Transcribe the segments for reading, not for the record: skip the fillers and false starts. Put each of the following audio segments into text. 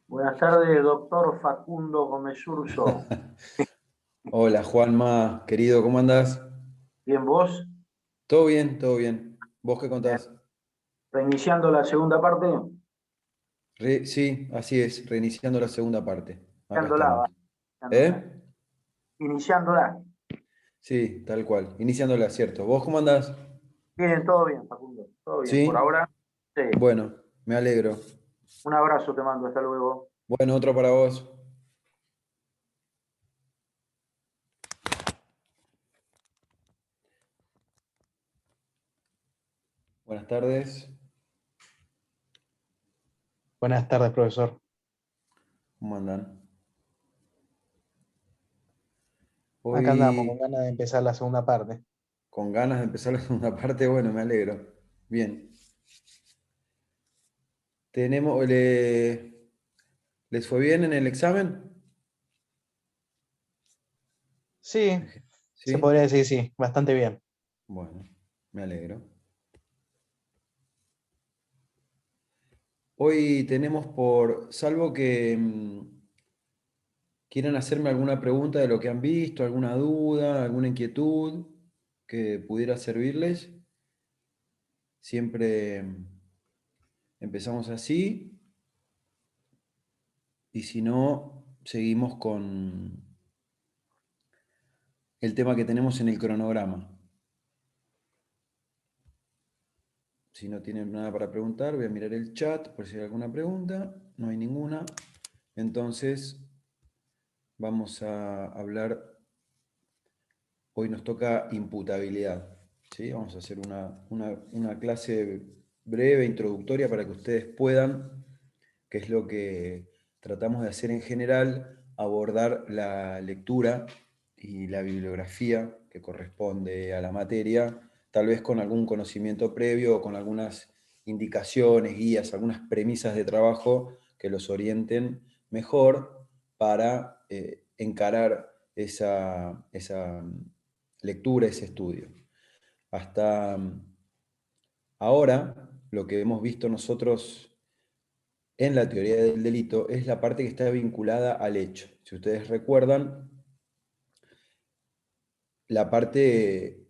Buenas tardes, doctor Facundo Gómez Urso. Hola Juanma, querido, ¿cómo andás? Bien, vos. ¿Todo bien? ¿Todo bien? ¿Vos qué contás? Reiniciando la segunda parte. Sí, así es, reiniciando la segunda parte. Acá Iniciándola, estamos. va. Iniciándola. ¿Eh? Iniciándola. Sí, tal cual, iniciándola, cierto. ¿Vos cómo andás? Bien, Facundo. Todo bien. Por Sí, ahora, sí. bueno, me alegro. Un abrazo te mando. Hasta luego. Bueno, otro para vos. Buenas tardes. Buenas tardes, profesor. ¿Cómo andan? Acá andamos con Hoy ganas de empezar la segunda parte. con ganas de empezar la segunda parte, bueno, me alegro. Bien. Tenemos, ¿les fue bien en el examen? Sí, se podría ¿Sí? decir sí, bastante bien. Bueno, me alegro. Hoy tenemos salvo que quieran hacerme alguna pregunta de lo que han visto, alguna duda, alguna inquietud que pudiera servirles, siempre empezamos así y si no, seguimos con el tema que tenemos en el cronograma. Si no tienen nada para preguntar, voy a mirar el chat por si hay alguna pregunta. No hay ninguna. Entonces, vamos a hablar. Hoy nos toca imputabilidad. ¿Sí? Vamos a hacer una clase breve, introductoria, para que ustedes puedan, que es lo que tratamos de hacer en general, abordar la lectura y la bibliografía que corresponde a la materia, tal vez con algún conocimiento previo o con algunas indicaciones, guías, algunas premisas de trabajo que los orienten mejor para encarar esa lectura, ese estudio. Hasta ahora, lo que hemos visto nosotros en la teoría del delito es la parte que está vinculada al hecho. Si ustedes recuerdan, la parte,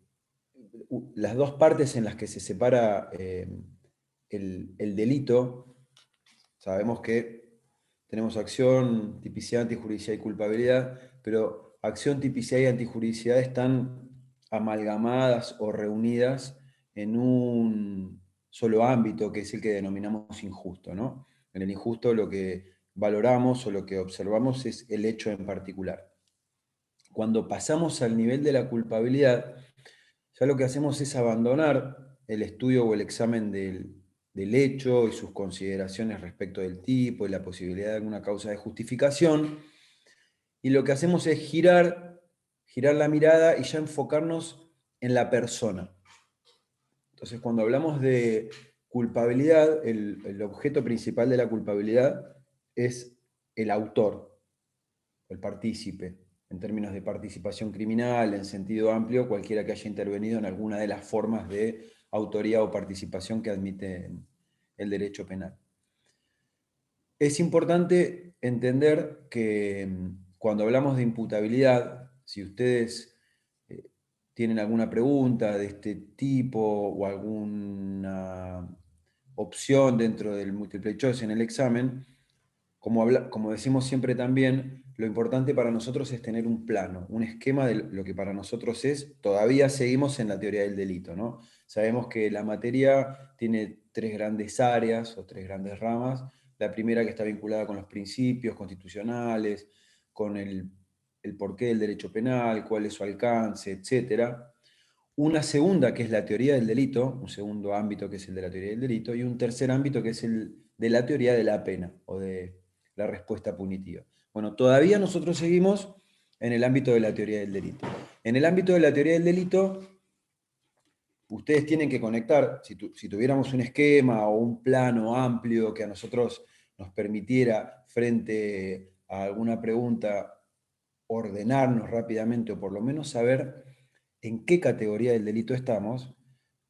las dos partes en las que se separa el delito, sabemos que tenemos acción, tipicidad, antijuricidad y culpabilidad, pero acción, tipicidad y antijuricidad están amalgamadas o reunidas en un solo ámbito, que es el que denominamos injusto, ¿no? En el injusto lo que valoramos o lo que observamos es el hecho en particular. Cuando pasamos al nivel de la culpabilidad, ya lo que hacemos es abandonar el estudio o el examen del hecho y sus consideraciones respecto del tipo y la posibilidad de alguna causa de justificación, y lo que hacemos es girar la mirada y ya enfocarnos en la persona. Entonces, cuando hablamos de culpabilidad, el objeto principal de la culpabilidad es el autor, el partícipe, en términos de participación criminal, en sentido amplio, cualquiera que haya intervenido en alguna de las formas de autoría o participación que admite el derecho penal. Es importante entender que cuando hablamos de imputabilidad, si ustedes tienen alguna pregunta de este tipo o alguna opción dentro del multiple choice en el examen, como decimos siempre también, lo importante para nosotros es tener un plano, un esquema de lo que para nosotros es. Todavía seguimos en la teoría del delito, ¿no? Sabemos que la materia tiene tres grandes áreas o tres grandes ramas. La primera, que está vinculada con los principios constitucionales, con el porqué del derecho penal, cuál es su alcance, etc. una segunda que es la teoría del delito, un segundo ámbito que es el de la teoría del delito, y un tercer ámbito que es el de la teoría de la pena o de la respuesta punitiva. Bueno, todavía nosotros seguimos en el ámbito de la teoría del delito. En el ámbito de la teoría del delito, ustedes tienen que conectar, si tuviéramos un esquema o un plano amplio que a nosotros nos permitiera, frente a alguna pregunta, ordenarnos rápidamente o por lo menos saber en qué categoría del delito estamos,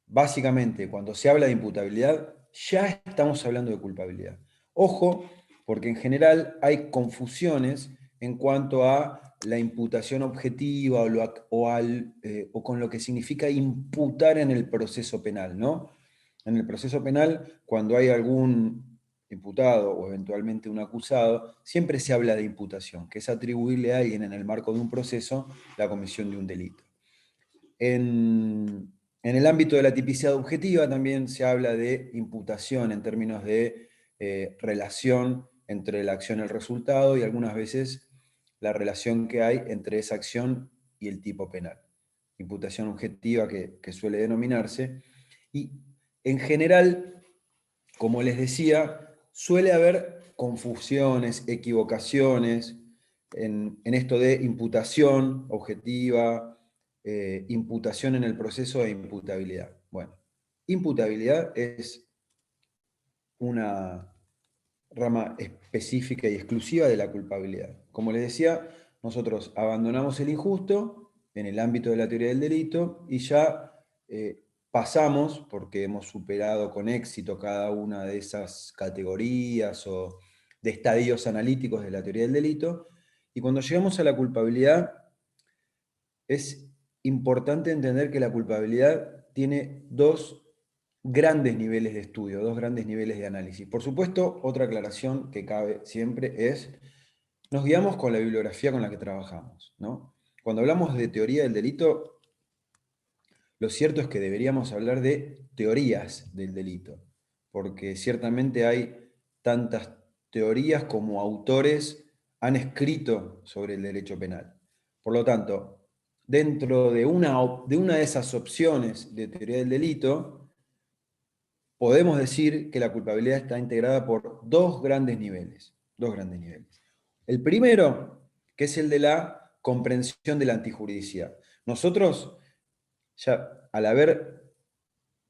básicamente cuando se habla de imputabilidad, ya estamos hablando de culpabilidad. Ojo, porque en general hay confusiones en cuanto a la imputación objetiva o con lo que significa imputar en el proceso penal, ¿no? En el proceso penal, cuando hay algún imputado o eventualmente un acusado, siempre se habla de imputación, que es atribuirle a alguien en el marco de un proceso la comisión de un delito. En el ámbito de la tipicidad objetiva también se habla de imputación en términos de relación entre la acción y el resultado y algunas veces la relación que hay entre esa acción y el tipo penal. Imputación objetiva que suele denominarse. Y en general, como les decía, suele haber confusiones, equivocaciones en esto de imputación objetiva, imputación en el proceso e imputabilidad. Bueno, imputabilidad es una rama específica y exclusiva de la culpabilidad. Como les decía, nosotros abandonamos el injusto en el ámbito de la teoría del delito y ya pasamos, porque hemos superado con éxito cada una de esas categorías o de estadios analíticos de la teoría del delito, y cuando llegamos a la culpabilidad, es importante entender que la culpabilidad tiene dos grandes niveles de estudio, dos grandes niveles de análisis. Por supuesto, otra aclaración que cabe siempre es, nos guiamos con la bibliografía con la que trabajamos, ¿no? Cuando hablamos de teoría del delito, lo cierto es que deberíamos hablar de teorías del delito, porque ciertamente hay tantas teorías como autores han escrito sobre el derecho penal. Por lo tanto, dentro de una de esas opciones de teoría del delito, podemos decir que la culpabilidad está integrada por dos grandes niveles. Dos grandes niveles. El primero, que es el de la comprensión de la antijuridicidad. Nosotros, ya al haber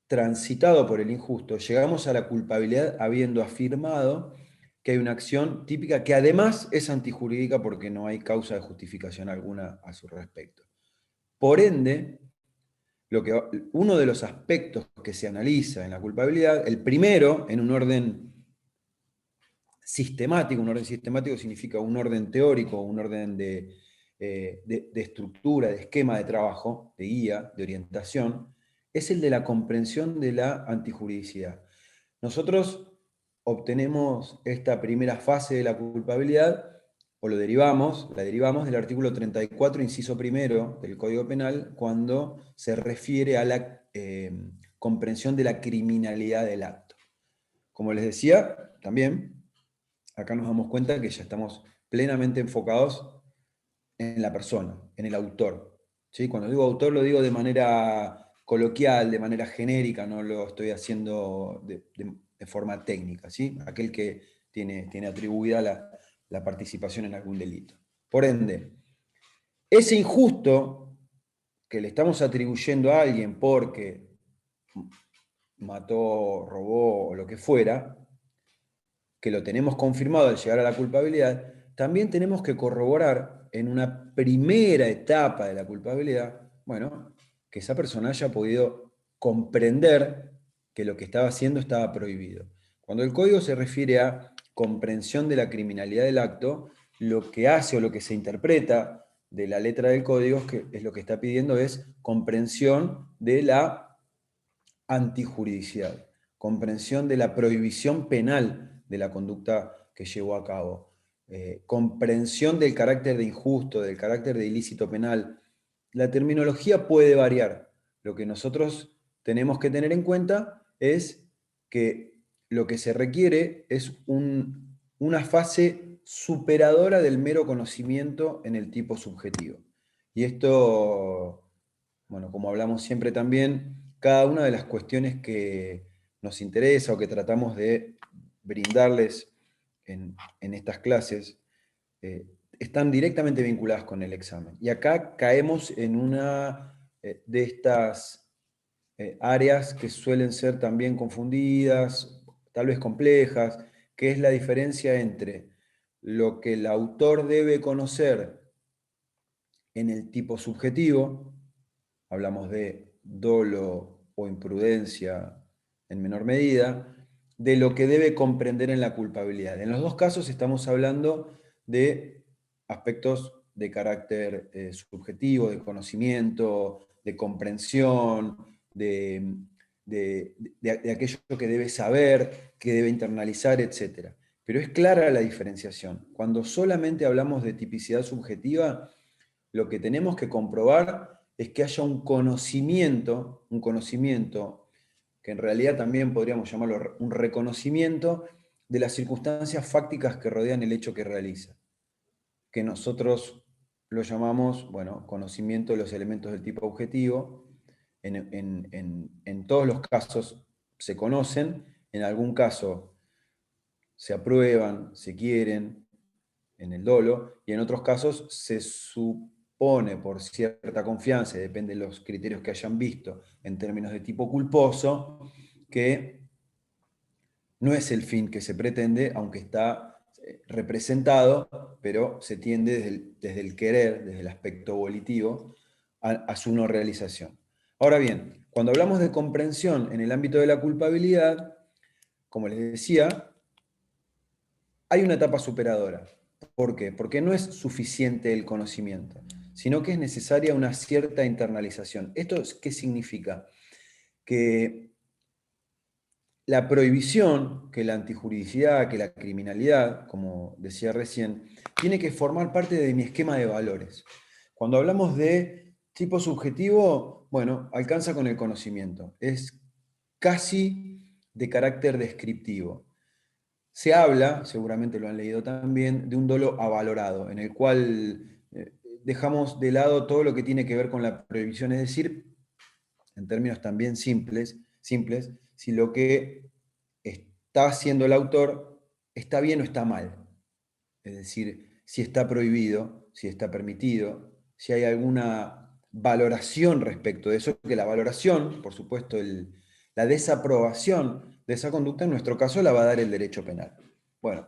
transitado por el injusto, llegamos a la culpabilidad habiendo afirmado que hay una acción típica que además es antijurídica porque no hay causa de justificación alguna a su respecto. Por ende, uno de los aspectos que se analiza en la culpabilidad, el primero, en un orden sistemático significa un orden teórico, un orden de estructura, de esquema de trabajo, de guía, de orientación, es el de la comprensión de la antijuridicidad. Nosotros obtenemos esta primera fase de la culpabilidad, o la derivamos del artículo 34, inciso primero del Código Penal, cuando se refiere a la comprensión de la criminalidad del acto. Como les decía, también, acá nos damos cuenta que ya estamos plenamente enfocados en la persona, en el autor. ¿Sí? Cuando digo autor lo digo de manera coloquial, de manera genérica, no lo estoy haciendo de forma técnica, ¿sí? Aquel que tiene atribuida la participación en algún delito. Por ende, ese injusto que le estamos atribuyendo a alguien porque mató, robó o lo que fuera, que lo tenemos confirmado al llegar a la culpabilidad, también tenemos que corroborar en una primera etapa de la culpabilidad, bueno, que esa persona haya podido comprender que lo que estaba haciendo estaba prohibido. Cuando el código se refiere a comprensión de la criminalidad del acto, lo que hace o lo que se interpreta de la letra del código es lo que está pidiendo es comprensión de la antijuridicidad, comprensión de la prohibición penal de la conducta que llevó a cabo, comprensión del carácter de injusto, del carácter de ilícito penal. La terminología puede variar. Lo que nosotros tenemos que tener en cuenta es que lo que se requiere es una fase superadora del mero conocimiento en el tipo subjetivo. Y esto bueno, como hablamos siempre también, cada una de las cuestiones que nos interesa o que tratamos de brindarles en estas clases, están directamente vinculadas con el examen. Y acá caemos en una de estas áreas que suelen ser también confundidas, tal vez complejas, que es la diferencia entre lo que el autor debe conocer en el tipo subjetivo, hablamos de dolo o imprudencia en menor medida, de lo que debe comprender en la culpabilidad. En los dos casos estamos hablando de aspectos de carácter subjetivo, de conocimiento, de comprensión, de aquello que debe saber, que debe internalizar, etc. Pero es clara la diferenciación. Cuando solamente hablamos de tipicidad subjetiva, lo que tenemos que comprobar es que haya un conocimiento que en realidad también podríamos llamarlo un reconocimiento de las circunstancias fácticas que rodean el hecho que realiza, que nosotros lo llamamos, bueno, conocimiento de los elementos del tipo objetivo. En todos los casos se conocen, en algún caso se aprueban, se quieren, en el dolo, y en otros casos se supone por cierta confianza, y depende de los criterios que hayan visto en términos de tipo culposo, que no es el fin que se pretende, aunque está representado, pero se tiende desde el querer, desde el aspecto volitivo, a su no realización. Ahora bien, cuando hablamos de comprensión en el ámbito de la culpabilidad, como les decía, hay una etapa superadora. ¿Por qué? Porque no es suficiente el conocimiento, sino que es necesaria una cierta internalización. ¿Esto qué significa? Que la prohibición, que la antijuridicidad, que la criminalidad, como decía recién, tiene que formar parte de mi esquema de valores. Cuando hablamos de tipo subjetivo, bueno, alcanza con el conocimiento. Es casi de carácter descriptivo. Se habla, seguramente lo han leído también, de un dolo avalorado, en el cual dejamos de lado todo lo que tiene que ver con la prohibición, es decir, en términos también simples, si lo que está haciendo el autor está bien o está mal. Es decir, si está prohibido, si está permitido, si hay alguna valoración respecto de eso, que la valoración, por supuesto, la desaprobación de esa conducta, en nuestro caso, la va a dar el derecho penal. Bueno,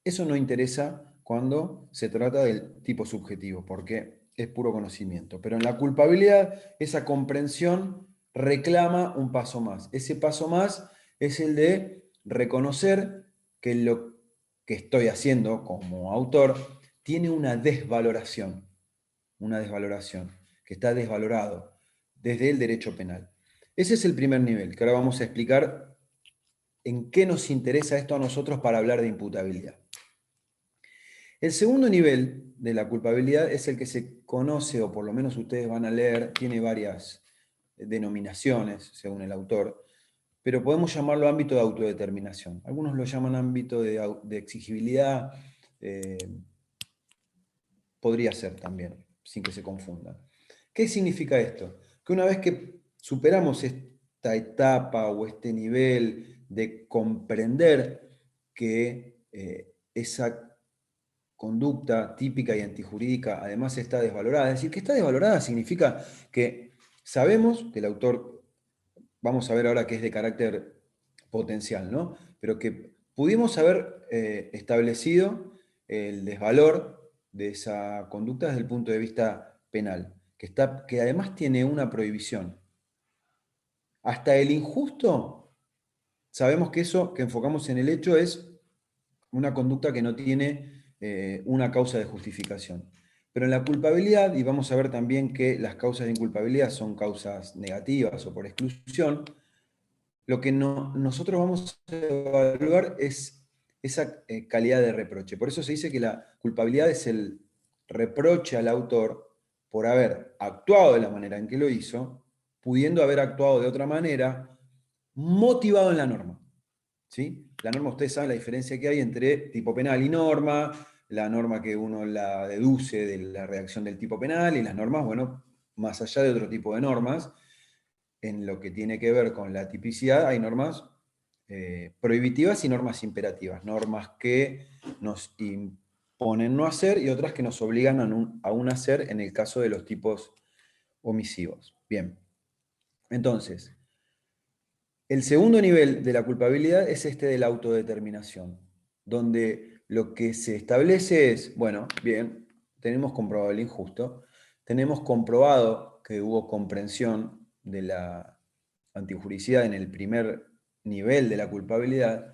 eso no interesa cuando se trata del tipo subjetivo, porque es puro conocimiento. Pero en la culpabilidad, esa comprensión reclama un paso más. Ese paso más es el de reconocer que lo que estoy haciendo como autor tiene una desvaloración, que está desvalorado desde el derecho penal. Ese es el primer nivel, que ahora vamos a explicar en qué nos interesa esto a nosotros para hablar de imputabilidad. El segundo nivel de la culpabilidad es el que se conoce, o por lo menos ustedes van a leer, tiene varias denominaciones según el autor, pero podemos llamarlo ámbito de autodeterminación. Algunos lo llaman ámbito de exigibilidad, podría ser también, sin que se confundan. ¿Qué significa esto? Que una vez que superamos esta etapa o este nivel de comprender que esa conducta típica y antijurídica además está desvalorada. Es decir, que está desvalorada significa que sabemos que el autor, vamos a ver ahora que es de carácter potencial, ¿no? Pero que pudimos haber establecido el desvalor de esa conducta desde el punto de vista penal, que además tiene una prohibición. Hasta el injusto, sabemos que eso que enfocamos en el hecho es una conducta que no tiene una causa de justificación. Pero en la culpabilidad, y vamos a ver también que las causas de inculpabilidad son causas negativas o por exclusión, lo que nosotros vamos a evaluar es esa calidad de reproche. Por eso se dice que la culpabilidad es el reproche al autor por haber actuado de la manera en que lo hizo, pudiendo haber actuado de otra manera, motivado en la norma. ¿Sí? La norma, ustedes saben la diferencia que hay entre tipo penal y norma, la norma que uno la deduce de la redacción del tipo penal, y las normas, bueno, más allá de otro tipo de normas, en lo que tiene que ver con la tipicidad, hay normas prohibitivas y normas imperativas, normas que nos imponen no hacer y otras que nos obligan a un hacer en el caso de los tipos omisivos. Bien, entonces, el segundo nivel de la culpabilidad es este de la autodeterminación, donde lo que se establece es, bueno, bien, tenemos comprobado el injusto, tenemos comprobado que hubo comprensión de la antijuricidad en el primer nivel de la culpabilidad.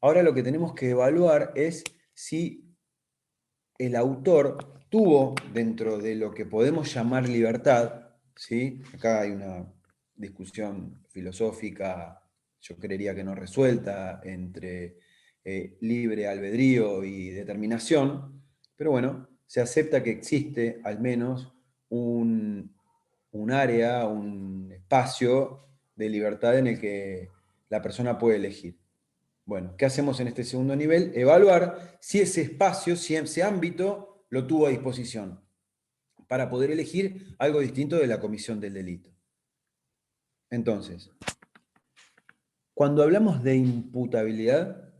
Ahora lo que tenemos que evaluar es si el autor tuvo, dentro de lo que podemos llamar libertad, ¿sí? Acá hay una discusión filosófica, yo creería que no resuelta, entre libre albedrío y determinación, pero bueno, se acepta que existe al menos un área, un espacio de libertad en el que la persona puede elegir. Bueno, ¿qué hacemos en este segundo nivel? Evaluar si ese espacio, si ese ámbito lo tuvo a disposición para poder elegir algo distinto de la comisión del delito. Entonces, cuando hablamos de imputabilidad,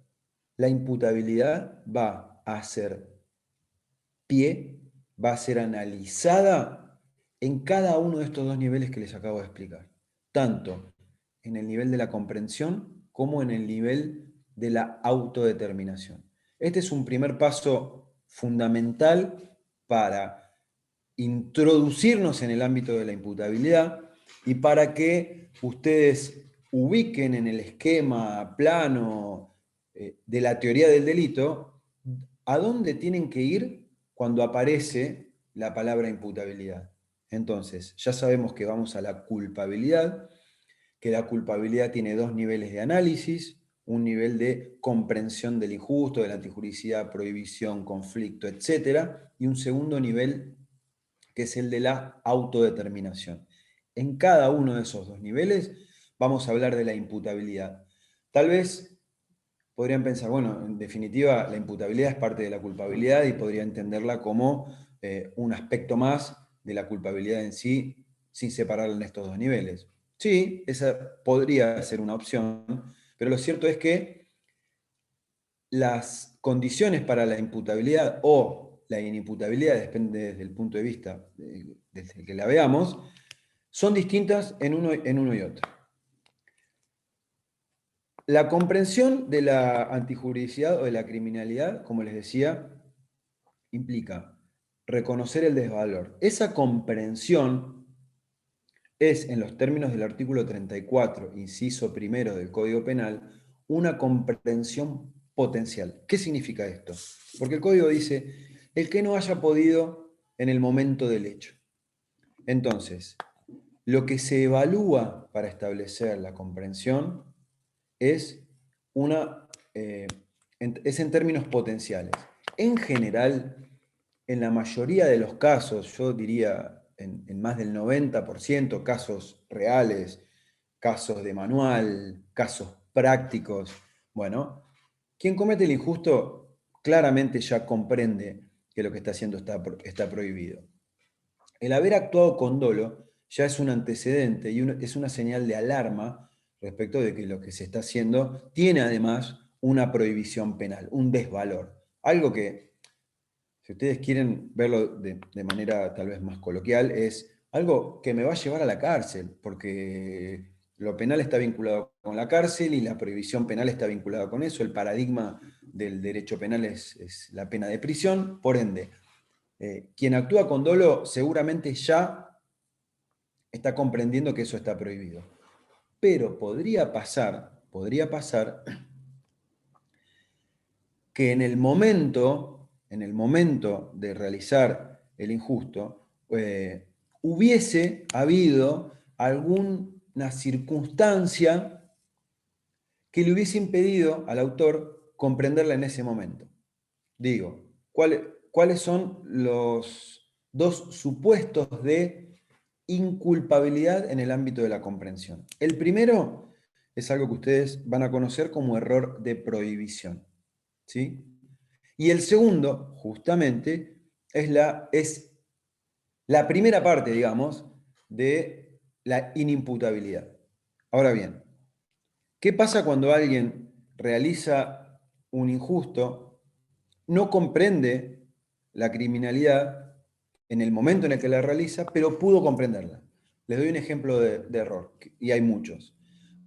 la imputabilidad va a ser pie, va a ser analizada en cada uno de estos dos niveles que les acabo de explicar, tanto en el nivel de la comprensión como en el nivel de la autodeterminación. Este es un primer paso fundamental para introducirnos en el ámbito de la imputabilidad y para que ustedes ubiquen en el esquema plano de la teoría del delito a dónde tienen que ir cuando aparece la palabra imputabilidad. Entonces, ya sabemos que vamos a la culpabilidad, que la culpabilidad tiene dos niveles de análisis, un nivel de comprensión del injusto, de la antijuricidad, prohibición, conflicto, etc., y un segundo nivel que es el de la autodeterminación. En cada uno de esos dos niveles vamos a hablar de la imputabilidad. Tal vez podrían pensar, bueno, en definitiva, la imputabilidad es parte de la culpabilidad y podría entenderla como un aspecto más de la culpabilidad en sí, sin separarla en estos dos niveles. Sí, esa podría ser una opción, pero lo cierto es que las condiciones para la imputabilidad o la inimputabilidad, depende desde el punto de vista desde el que la veamos, son distintas en uno y otro. La comprensión de la antijuridicidad o de la criminalidad, como les decía, implica reconocer el desvalor. Esa comprensión es, en los términos del artículo 34, inciso primero del Código Penal, una comprensión potencial. ¿Qué significa esto? Porque el Código dice, el que no haya podido en el momento del hecho. Entonces, lo que se evalúa para establecer la comprensión es en términos potenciales. En general, en la mayoría de los casos, yo diría en más del 90%, casos reales, casos de manual, casos prácticos, bueno, quien comete el injusto claramente ya comprende que lo que está haciendo está prohibido. El haber actuado con dolo ya es un antecedente y es una señal de alarma respecto de que lo que se está haciendo tiene además una prohibición penal, un desvalor. Algo que, si ustedes quieren verlo de manera tal vez más coloquial, es algo que me va a llevar a la cárcel, porque lo penal está vinculado con la cárcel y la prohibición penal está vinculada con eso. El paradigma del derecho penal es la pena de prisión, por ende, quien actúa con dolo seguramente ya está comprendiendo que eso está prohibido. Pero podría pasar que en el momento de realizar el injusto, hubiese habido alguna circunstancia que le hubiese impedido al autor comprenderla en ese momento. Digo, ¿cuáles son los dos supuestos de inculpabilidad en el ámbito de la comprensión? El primero es algo que ustedes van a conocer como error de prohibición, ¿sí? Y el segundo, justamente, es la primera parte, digamos, de la inimputabilidad. Ahora bien, ¿qué pasa cuando alguien realiza un injusto, no comprende la criminalidad en el momento en el que la realiza, pero pudo comprenderla? Les doy un ejemplo de error, y hay muchos.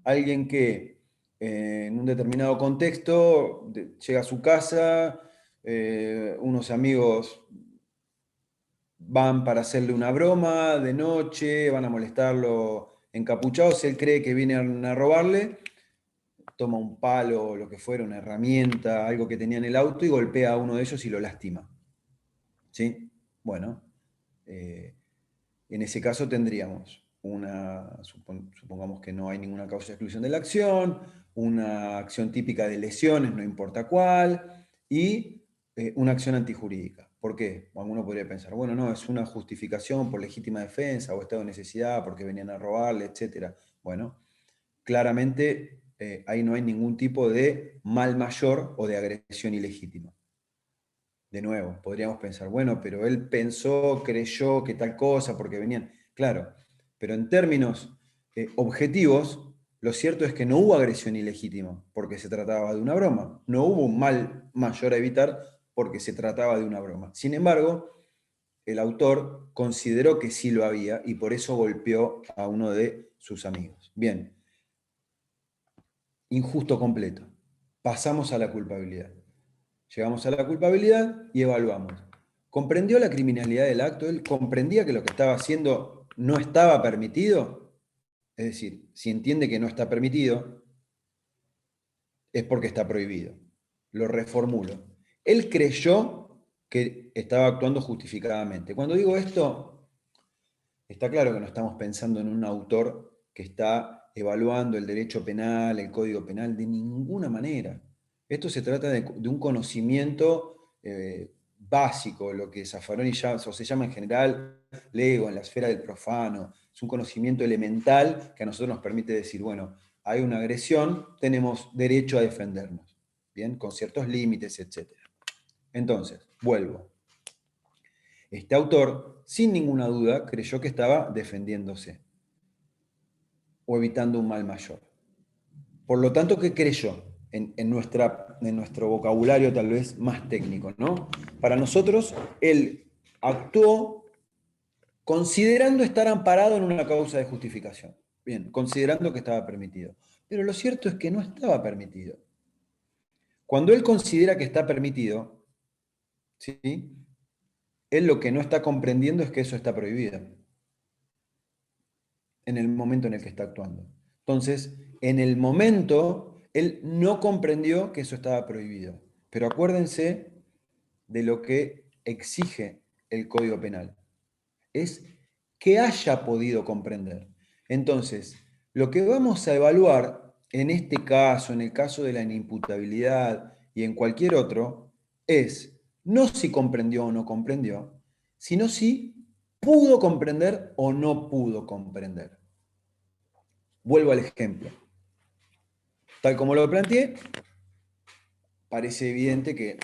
Alguien que en un determinado contexto llega a su casa, unos amigos van para hacerle una broma de noche, van a molestarlo encapuchados, él cree que vienen a robarle, toma un palo, lo que fuera, una herramienta, algo que tenía en el auto y golpea a uno de ellos y lo lastima. ¿Sí? Bueno, en ese caso tendríamos supongamos que no hay ninguna causa de exclusión de la acción, una acción típica de lesiones, no importa cuál, y una acción antijurídica. ¿Por qué? Alguno podría pensar, bueno, no, es una justificación por legítima defensa o estado de necesidad porque venían a robarle, etc. Bueno, claramente ahí no hay ningún tipo de mal mayor o de agresión ilegítima. De nuevo, podríamos pensar, bueno, pero él pensó, creyó que tal cosa porque venían. Claro, pero en términos objetivos, lo cierto es que no hubo agresión ilegítima porque se trataba de una broma. No hubo un mal mayor a evitar porque se trataba de una broma. Sin embargo, el autor consideró que sí lo había y por eso golpeó a uno de sus amigos. Bien, injusto completo. Pasamos a la culpabilidad. Llegamos a la culpabilidad y evaluamos. ¿Comprendió la criminalidad del acto? ¿Él comprendía que lo que estaba haciendo no estaba permitido? Es decir, si entiende que no está permitido, es porque está prohibido. Lo reformulo. Él creyó que estaba actuando justificadamente. Cuando digo esto, está claro que no estamos pensando en un autor que está evaluando el derecho penal, el código penal, de ninguna manera. Esto se trata de un conocimiento básico, lo que Zaffaroni o se llama en general lego, en la esfera del profano. Es un conocimiento elemental que a nosotros nos permite decir, bueno, hay una agresión, tenemos derecho a defendernos, ¿bien? Con ciertos límites, etc. Entonces, vuelvo. Este autor, sin ninguna duda, creyó que estaba defendiéndose o evitando un mal mayor. Por lo tanto, ¿qué creyó? En nuestro vocabulario tal vez más técnico, ¿no? Para nosotros, él actuó considerando estar amparado en una causa de justificación. Bien, considerando que estaba permitido. Pero lo cierto es que no estaba permitido. Cuando él considera que está permitido, ¿sí? Él lo que no está comprendiendo es que eso está prohibido en el momento en el que está actuando. Entonces, en el momento, él no comprendió que eso estaba prohibido. Pero acuérdense de lo que exige el Código Penal. Es que haya podido comprender. Entonces, lo que vamos a evaluar en este caso, en el caso de la inimputabilidad y en cualquier otro, es no si comprendió o no comprendió, sino si pudo comprender o no pudo comprender. Vuelvo al ejemplo. Tal como lo planteé, parece evidente que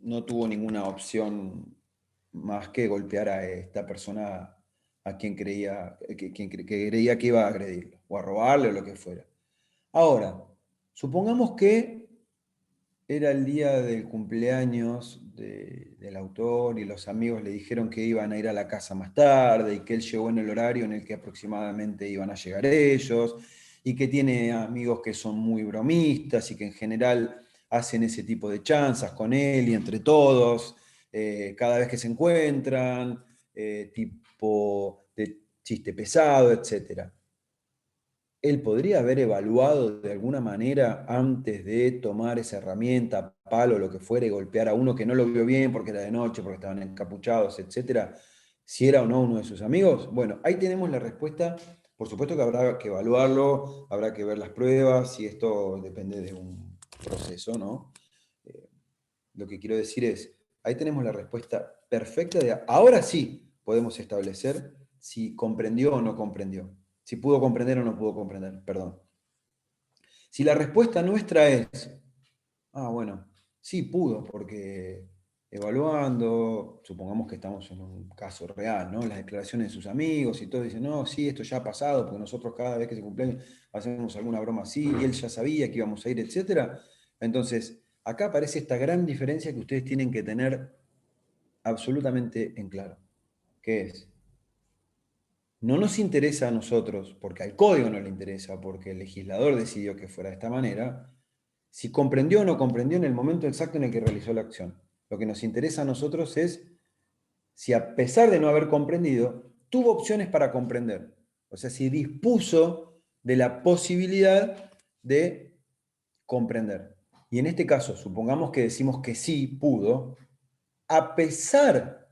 no tuvo ninguna opción más que golpear a esta persona a quien creía que creía que iba a agredirlo, o a robarle o lo que fuera. Ahora, supongamos que era el día del cumpleaños del autor y los amigos le dijeron que iban a ir a la casa más tarde y que él llegó en el horario en el que aproximadamente iban a llegar ellos y que tiene amigos que son muy bromistas y que en general hacen ese tipo de chanzas con él y entre todos, cada vez que se encuentran, tipo de chiste pesado, etc. Él podría haber evaluado de alguna manera antes de tomar esa herramienta, palo, lo que fuera, y golpear a uno que no lo vio bien porque era de noche, porque estaban encapuchados, etcétera, si era o no uno de sus amigos. Bueno, ahí tenemos la respuesta. Por supuesto que habrá que evaluarlo, habrá que ver las pruebas y esto depende de un proceso, ¿no? Lo que quiero decir es, ahí tenemos la respuesta perfecta de ahora sí podemos establecer si comprendió o no comprendió. Si pudo comprender o no pudo comprender, perdón. Si la respuesta nuestra es, bueno, sí pudo, porque evaluando, supongamos que estamos en un caso real, ¿no? Las declaraciones de sus amigos y todos dicen, no, sí, esto ya ha pasado, porque nosotros cada vez que se cumpleaños hacemos alguna broma así, y él ya sabía que íbamos a ir, etc. Entonces, acá aparece esta gran diferencia que ustedes tienen que tener absolutamente en claro, que es, no nos interesa a nosotros, porque al código no le interesa, porque el legislador decidió que fuera de esta manera, si comprendió o no comprendió en el momento exacto en el que realizó la acción. Lo que nos interesa a nosotros es si a pesar de no haber comprendido, tuvo opciones para comprender. O sea, si dispuso de la posibilidad de comprender. Y en este caso, supongamos que decimos que sí pudo, a pesar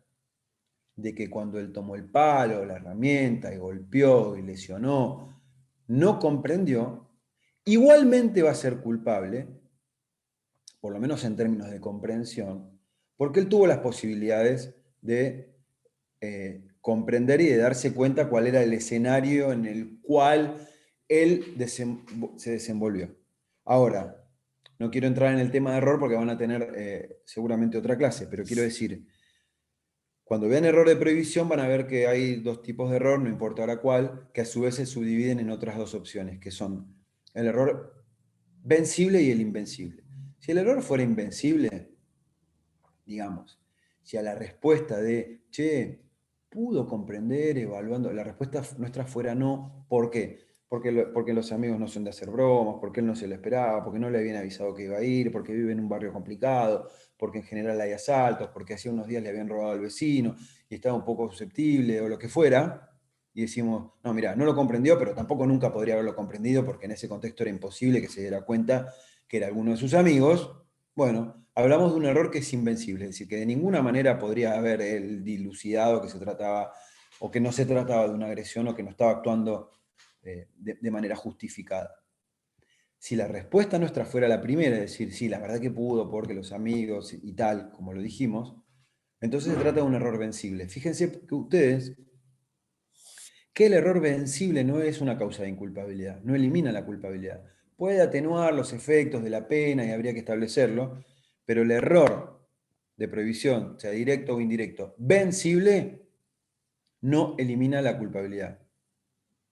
de que cuando él tomó el palo, la herramienta, y golpeó y lesionó, no comprendió, igualmente va a ser culpable, por lo menos en términos de comprensión, porque él tuvo las posibilidades de comprender y de darse cuenta cuál era el escenario en el cual él se desenvolvió. Ahora, no quiero entrar en el tema de error porque van a tener seguramente otra clase, pero quiero decir, cuando vean error de prohibición van a ver que hay dos tipos de error, no importa ahora cuál, que a su vez se subdividen en otras dos opciones, que son el error vencible y el invencible. Si el error fuera invencible, digamos, si a la respuesta de, che, pudo comprender, evaluando, la respuesta nuestra fuera no, ¿por qué? Porque los amigos no son de hacer bromas, porque él no se lo esperaba, porque no le habían avisado que iba a ir, porque vive en un barrio complicado, porque en general hay asaltos, porque hacía unos días le habían robado al vecino y estaba un poco susceptible o lo que fuera, y decimos, no, mira, no lo comprendió, pero tampoco nunca podría haberlo comprendido porque en ese contexto era imposible que se diera cuenta que era alguno de sus amigos. Bueno, hablamos de un error que es invencible, es decir, que de ninguna manera podría haber él dilucidado que se trataba o que no se trataba de una agresión o que no estaba actuando de manera justificada. Si la respuesta nuestra fuera la primera, es decir, sí, la verdad que pudo porque los amigos y tal, como lo dijimos, entonces se trata de un error vencible. Fíjense que ustedes que el error vencible no es una causa de inculpabilidad, no elimina la culpabilidad. Puede atenuar los efectos de la pena y habría que establecerlo, pero el error de prohibición, sea directo o indirecto, vencible, no elimina la culpabilidad.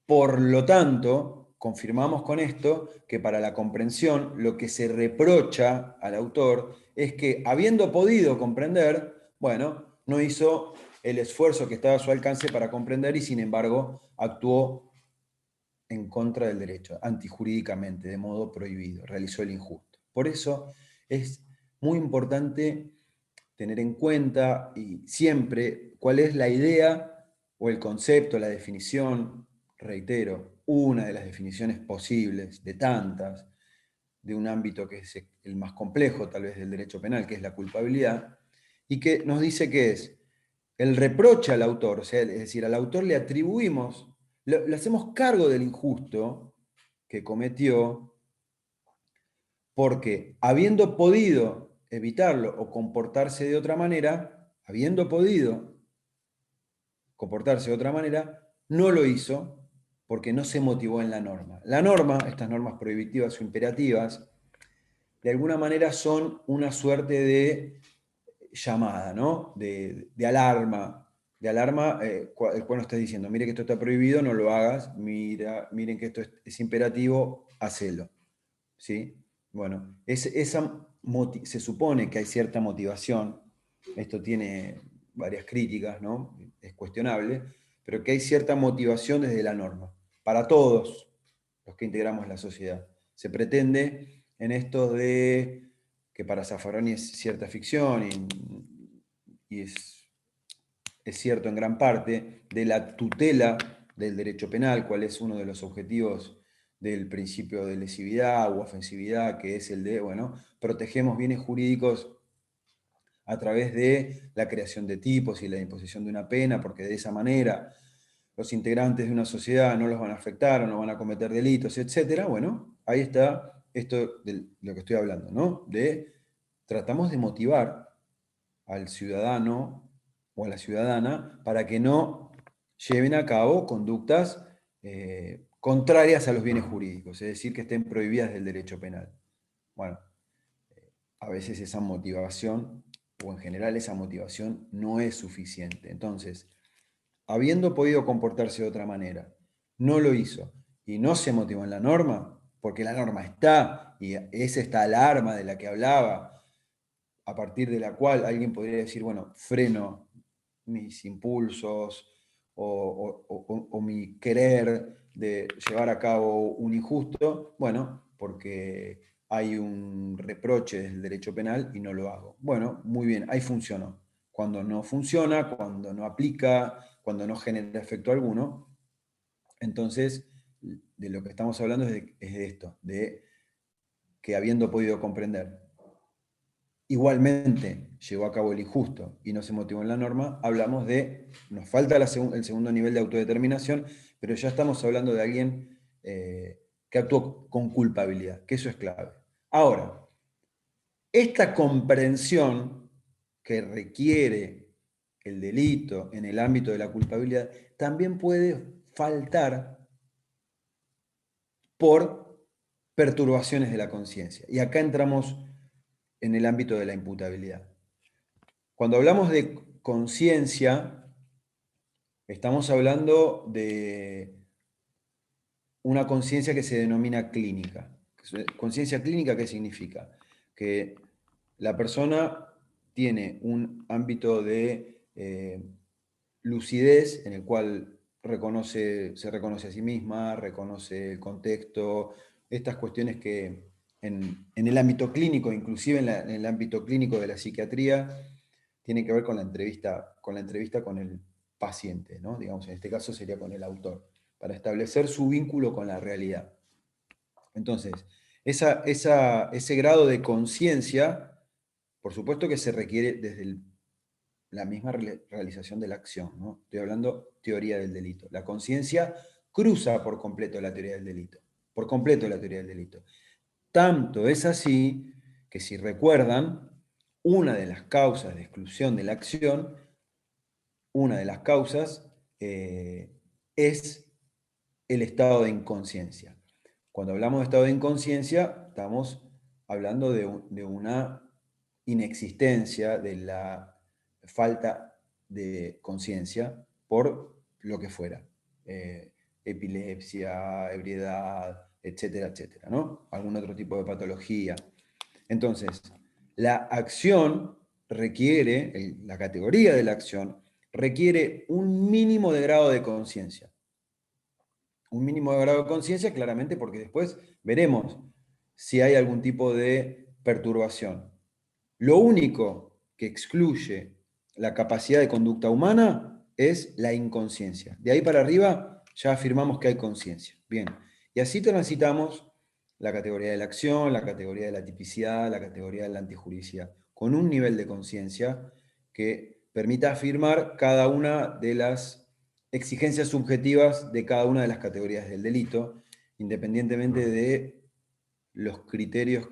Por lo tanto, confirmamos con esto que para la comprensión lo que se reprocha al autor es que, habiendo podido comprender, bueno, no hizo el esfuerzo que estaba a su alcance para comprender y sin embargo actuó en contra del derecho, antijurídicamente, de modo prohibido, realizó el injusto. Por eso es muy importante tener en cuenta y siempre cuál es la idea o el concepto, la definición, reitero, una de las definiciones posibles, de tantas, de un ámbito que es el más complejo tal vez del derecho penal, que es la culpabilidad, y que nos dice que es el reproche al autor, o sea, es decir, al autor le atribuimos, le hacemos cargo del injusto que cometió, porque habiendo podido evitarlo o comportarse de otra manera, habiendo podido comportarse de otra manera, no lo hizo porque no se motivó en la norma. La norma, estas normas prohibitivas o imperativas, de alguna manera son una suerte de llamada, ¿no? De alarma. De alarma, el cual está diciendo, mire que esto está prohibido, no lo hagas, miren que esto es imperativo, hacelo. ¿Sí? Bueno, se supone que hay cierta motivación, esto tiene varias críticas, ¿no? Es cuestionable, pero que hay cierta motivación desde la norma, para todos los que integramos la sociedad. Se pretende en esto de que para Zaffaroni es cierta ficción y es cierto en gran parte, de la tutela del derecho penal, cuál es uno de los objetivos del principio de lesividad u ofensividad, que es el de, bueno, protegemos bienes jurídicos a través de la creación de tipos y la imposición de una pena, porque de esa manera los integrantes de una sociedad no los van a afectar o no van a cometer delitos, etc. Bueno, ahí está esto de lo que estoy hablando, ¿no? Tratamos de motivar al ciudadano o a la ciudadana para que no lleven a cabo conductas contrarias a los bienes jurídicos, es decir, que estén prohibidas del derecho penal. Bueno, a veces esa motivación o en general esa motivación no es suficiente. Entonces, habiendo podido comportarse de otra manera, no lo hizo y no se motivó en la norma, porque la norma está, y es esta alarma de la que hablaba, a partir de la cual alguien podría decir, bueno, freno mis impulsos o mi querer de llevar a cabo un injusto, bueno, porque hay un reproche del derecho penal y no lo hago. Bueno, muy bien, ahí funcionó. Cuando no funciona, cuando no aplica, cuando no genera efecto alguno, entonces de lo que estamos hablando es de esto, de que habiendo podido comprender igualmente llevó a cabo el injusto y no se motivó en la norma, hablamos de, nos falta el segundo nivel de autodeterminación, pero ya estamos hablando de alguien que actuó con culpabilidad, que eso es clave. Ahora, esta comprensión que requiere el delito en el ámbito de la culpabilidad también puede faltar por perturbaciones de la conciencia. Y acá entramos en el ámbito de la imputabilidad. Cuando hablamos de conciencia, estamos hablando de una conciencia que se denomina clínica. ¿Conciencia clínica qué significa? Que la persona tiene un ámbito de lucidez en el cual se reconoce a sí misma, reconoce el contexto, estas cuestiones que en el ámbito clínico, inclusive en el ámbito clínico de la psiquiatría, tienen que ver con la entrevista con el paciente, ¿no? Digamos, en este caso sería con el autor, para establecer su vínculo con la realidad. Entonces, ese grado de conciencia, por supuesto que se requiere desde la misma realización de la acción, ¿no? Estoy hablando teoría del delito. La conciencia cruza por completo la teoría del delito, por completo la teoría del delito. Tanto es así que si recuerdan, una de las causas de exclusión de la acción, una de las causas es el estado de inconsciencia. Cuando hablamos de estado de inconsciencia, estamos hablando de una inexistencia, de la falta de conciencia por lo que fuera. Epilepsia, ebriedad, etcétera, etcétera, ¿no? Algún otro tipo de patología. Entonces, la acción requiere, la categoría de la acción, requiere un mínimo de grado de conciencia. Un mínimo de grado de conciencia, claramente, porque después veremos si hay algún tipo de perturbación. Lo único que excluye la capacidad de conducta humana es la inconsciencia. De ahí para arriba ya afirmamos que hay conciencia. Bien, y así transitamos la categoría de la acción, la categoría de la tipicidad, la categoría de la antijuricidad, con un nivel de conciencia que permita afirmar cada una de las exigencias subjetivas de cada una de las categorías del delito, independientemente de los criterios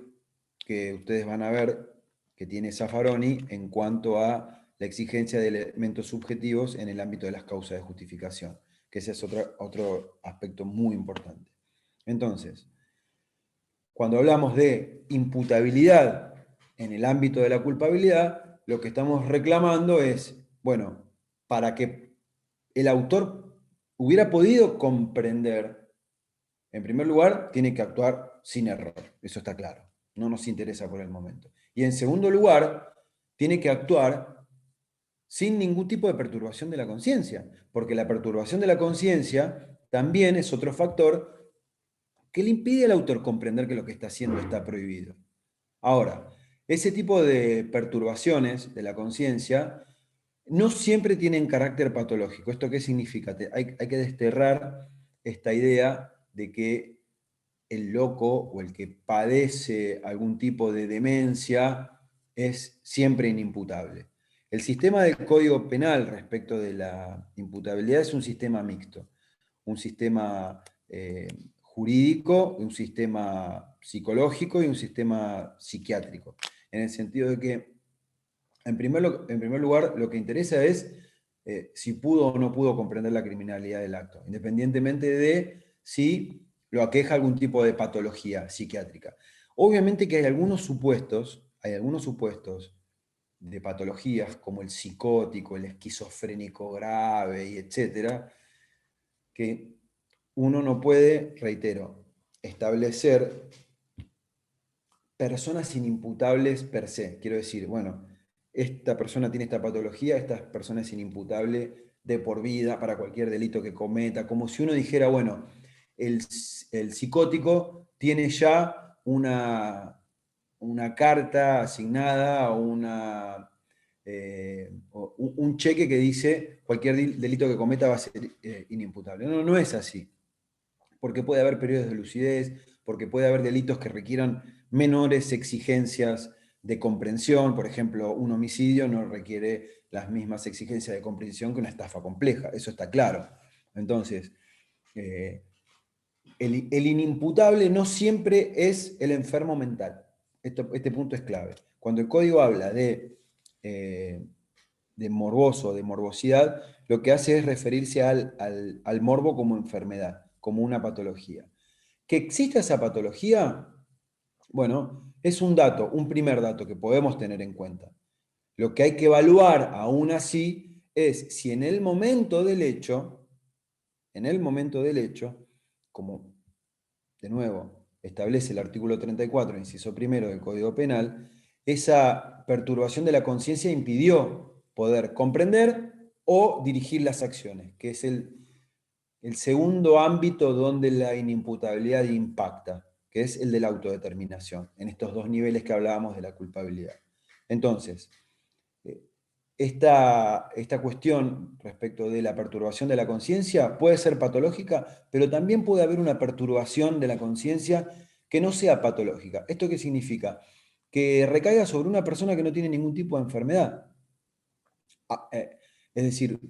que ustedes van a ver que tiene Zaffaroni en cuanto a la exigencia de elementos subjetivos en el ámbito de las causas de justificación, que ese es otro aspecto muy importante. Entonces, cuando hablamos de imputabilidad en el ámbito de la culpabilidad, lo que estamos reclamando es, bueno, para que el autor hubiera podido comprender, en primer lugar, tiene que actuar sin error, eso está claro, no nos interesa por el momento. Y en segundo lugar, tiene que actuar sin ningún tipo de perturbación de la conciencia, porque la perturbación de la conciencia también es otro factor que le impide al autor comprender que lo que está haciendo está prohibido. Ahora, ese tipo de perturbaciones de la conciencia no siempre tienen carácter patológico. ¿Esto qué significa? Hay que desterrar esta idea de que el loco o el que padece algún tipo de demencia es siempre inimputable. El sistema del Código Penal respecto de la imputabilidad es un sistema mixto, un sistema jurídico, un sistema psicológico y un sistema psiquiátrico, en el sentido de que, en primer lugar, lo que interesa es si pudo o no pudo comprender la criminalidad del acto, independientemente de si lo aqueja algún tipo de patología psiquiátrica. Obviamente que hay algunos supuestos de patologías como el psicótico, el esquizofrénico grave, y etcétera, que uno no puede, reitero, establecer personas inimputables per se. Quiero decir, bueno, esta persona tiene esta patología, esta persona es inimputable de por vida para cualquier delito que cometa, como si uno dijera, bueno, el psicótico tiene ya una carta asignada o un cheque que dice cualquier delito que cometa va a ser inimputable. No, no es así, porque puede haber periodos de lucidez, porque puede haber delitos que requieran menores exigencias de comprensión. Por ejemplo, un homicidio no requiere las mismas exigencias de comprensión que una estafa compleja, eso está claro. Entonces, el inimputable no siempre es el enfermo mental. Este punto es clave. Cuando el código habla de morboso, de morbosidad, lo que hace es referirse al morbo como enfermedad, como una patología. Que exista esa patología, bueno, es un dato, un primer dato que podemos tener en cuenta. Lo que hay que evaluar aún así es si en el momento del hecho, como de nuevo establece el artículo 34, inciso primero del Código Penal, esa perturbación de la conciencia impidió poder comprender o dirigir las acciones, que es el segundo ámbito donde la inimputabilidad impacta, que es el de la autodeterminación, en estos dos niveles que hablábamos de la culpabilidad. Entonces, esta cuestión respecto de la perturbación de la conciencia puede ser patológica, pero también puede haber una perturbación de la conciencia que no sea patológica. ¿Esto qué significa? Que recaiga sobre una persona que no tiene ningún tipo de enfermedad. Es decir,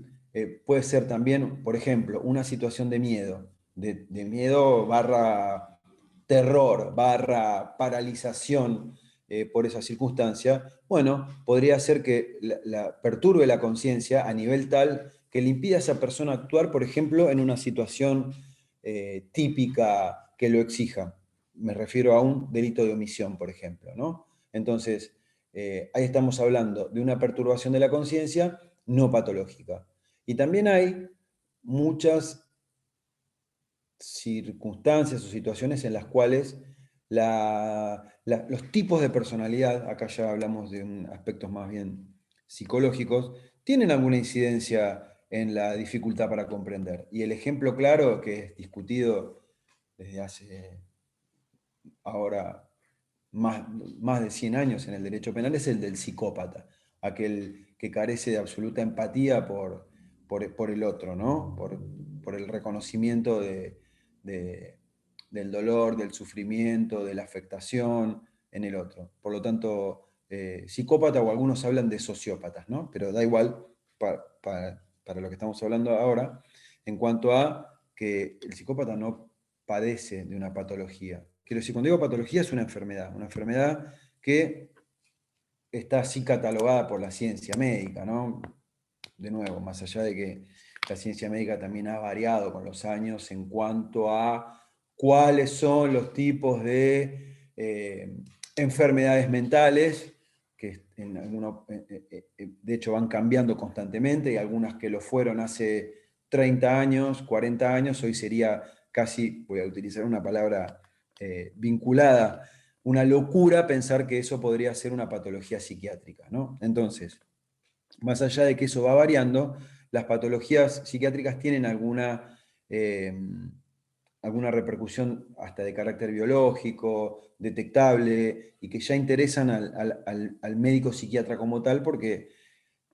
puede ser también, por ejemplo, una situación de miedo, de miedo barra terror, barra paralización por esa circunstancia. Bueno, podría ser que perturbe la conciencia a nivel tal que le impida a esa persona actuar, por ejemplo, en una situación típica que lo exija. Me refiero a un delito de omisión, por ejemplo, ¿no? Entonces, ahí estamos hablando de una perturbación de la conciencia no patológica. Y también hay muchas circunstancias o situaciones en las cuales los tipos de personalidad, acá ya hablamos de aspectos más bien psicológicos, tienen alguna incidencia en la dificultad para comprender. Y el ejemplo claro que es discutido desde hace ahora más de 100 años en el derecho penal es el del psicópata, aquel que carece de absoluta empatía por el otro, ¿no? Por el reconocimiento del dolor, del sufrimiento, de la afectación en el otro. Por lo tanto, psicópata, o algunos hablan de sociópatas, ¿no? Pero da igual para lo que estamos hablando ahora, en cuanto a que el psicópata no padece de una patología. Quiero decir, cuando digo patología es una enfermedad que está así catalogada por la ciencia médica, ¿no? De nuevo, más allá de que la ciencia médica también ha variado con los años en cuanto a cuáles son los tipos de enfermedades mentales, que de hecho van cambiando constantemente, y algunas que lo fueron hace 30 años, 40 años, hoy sería casi, voy a utilizar una palabra vinculada, una locura pensar que eso podría ser una patología psiquiátrica, ¿no? Entonces, más allá de que eso va variando, las patologías psiquiátricas tienen alguna repercusión hasta de carácter biológico, detectable, y que ya interesan al médico psiquiatra como tal porque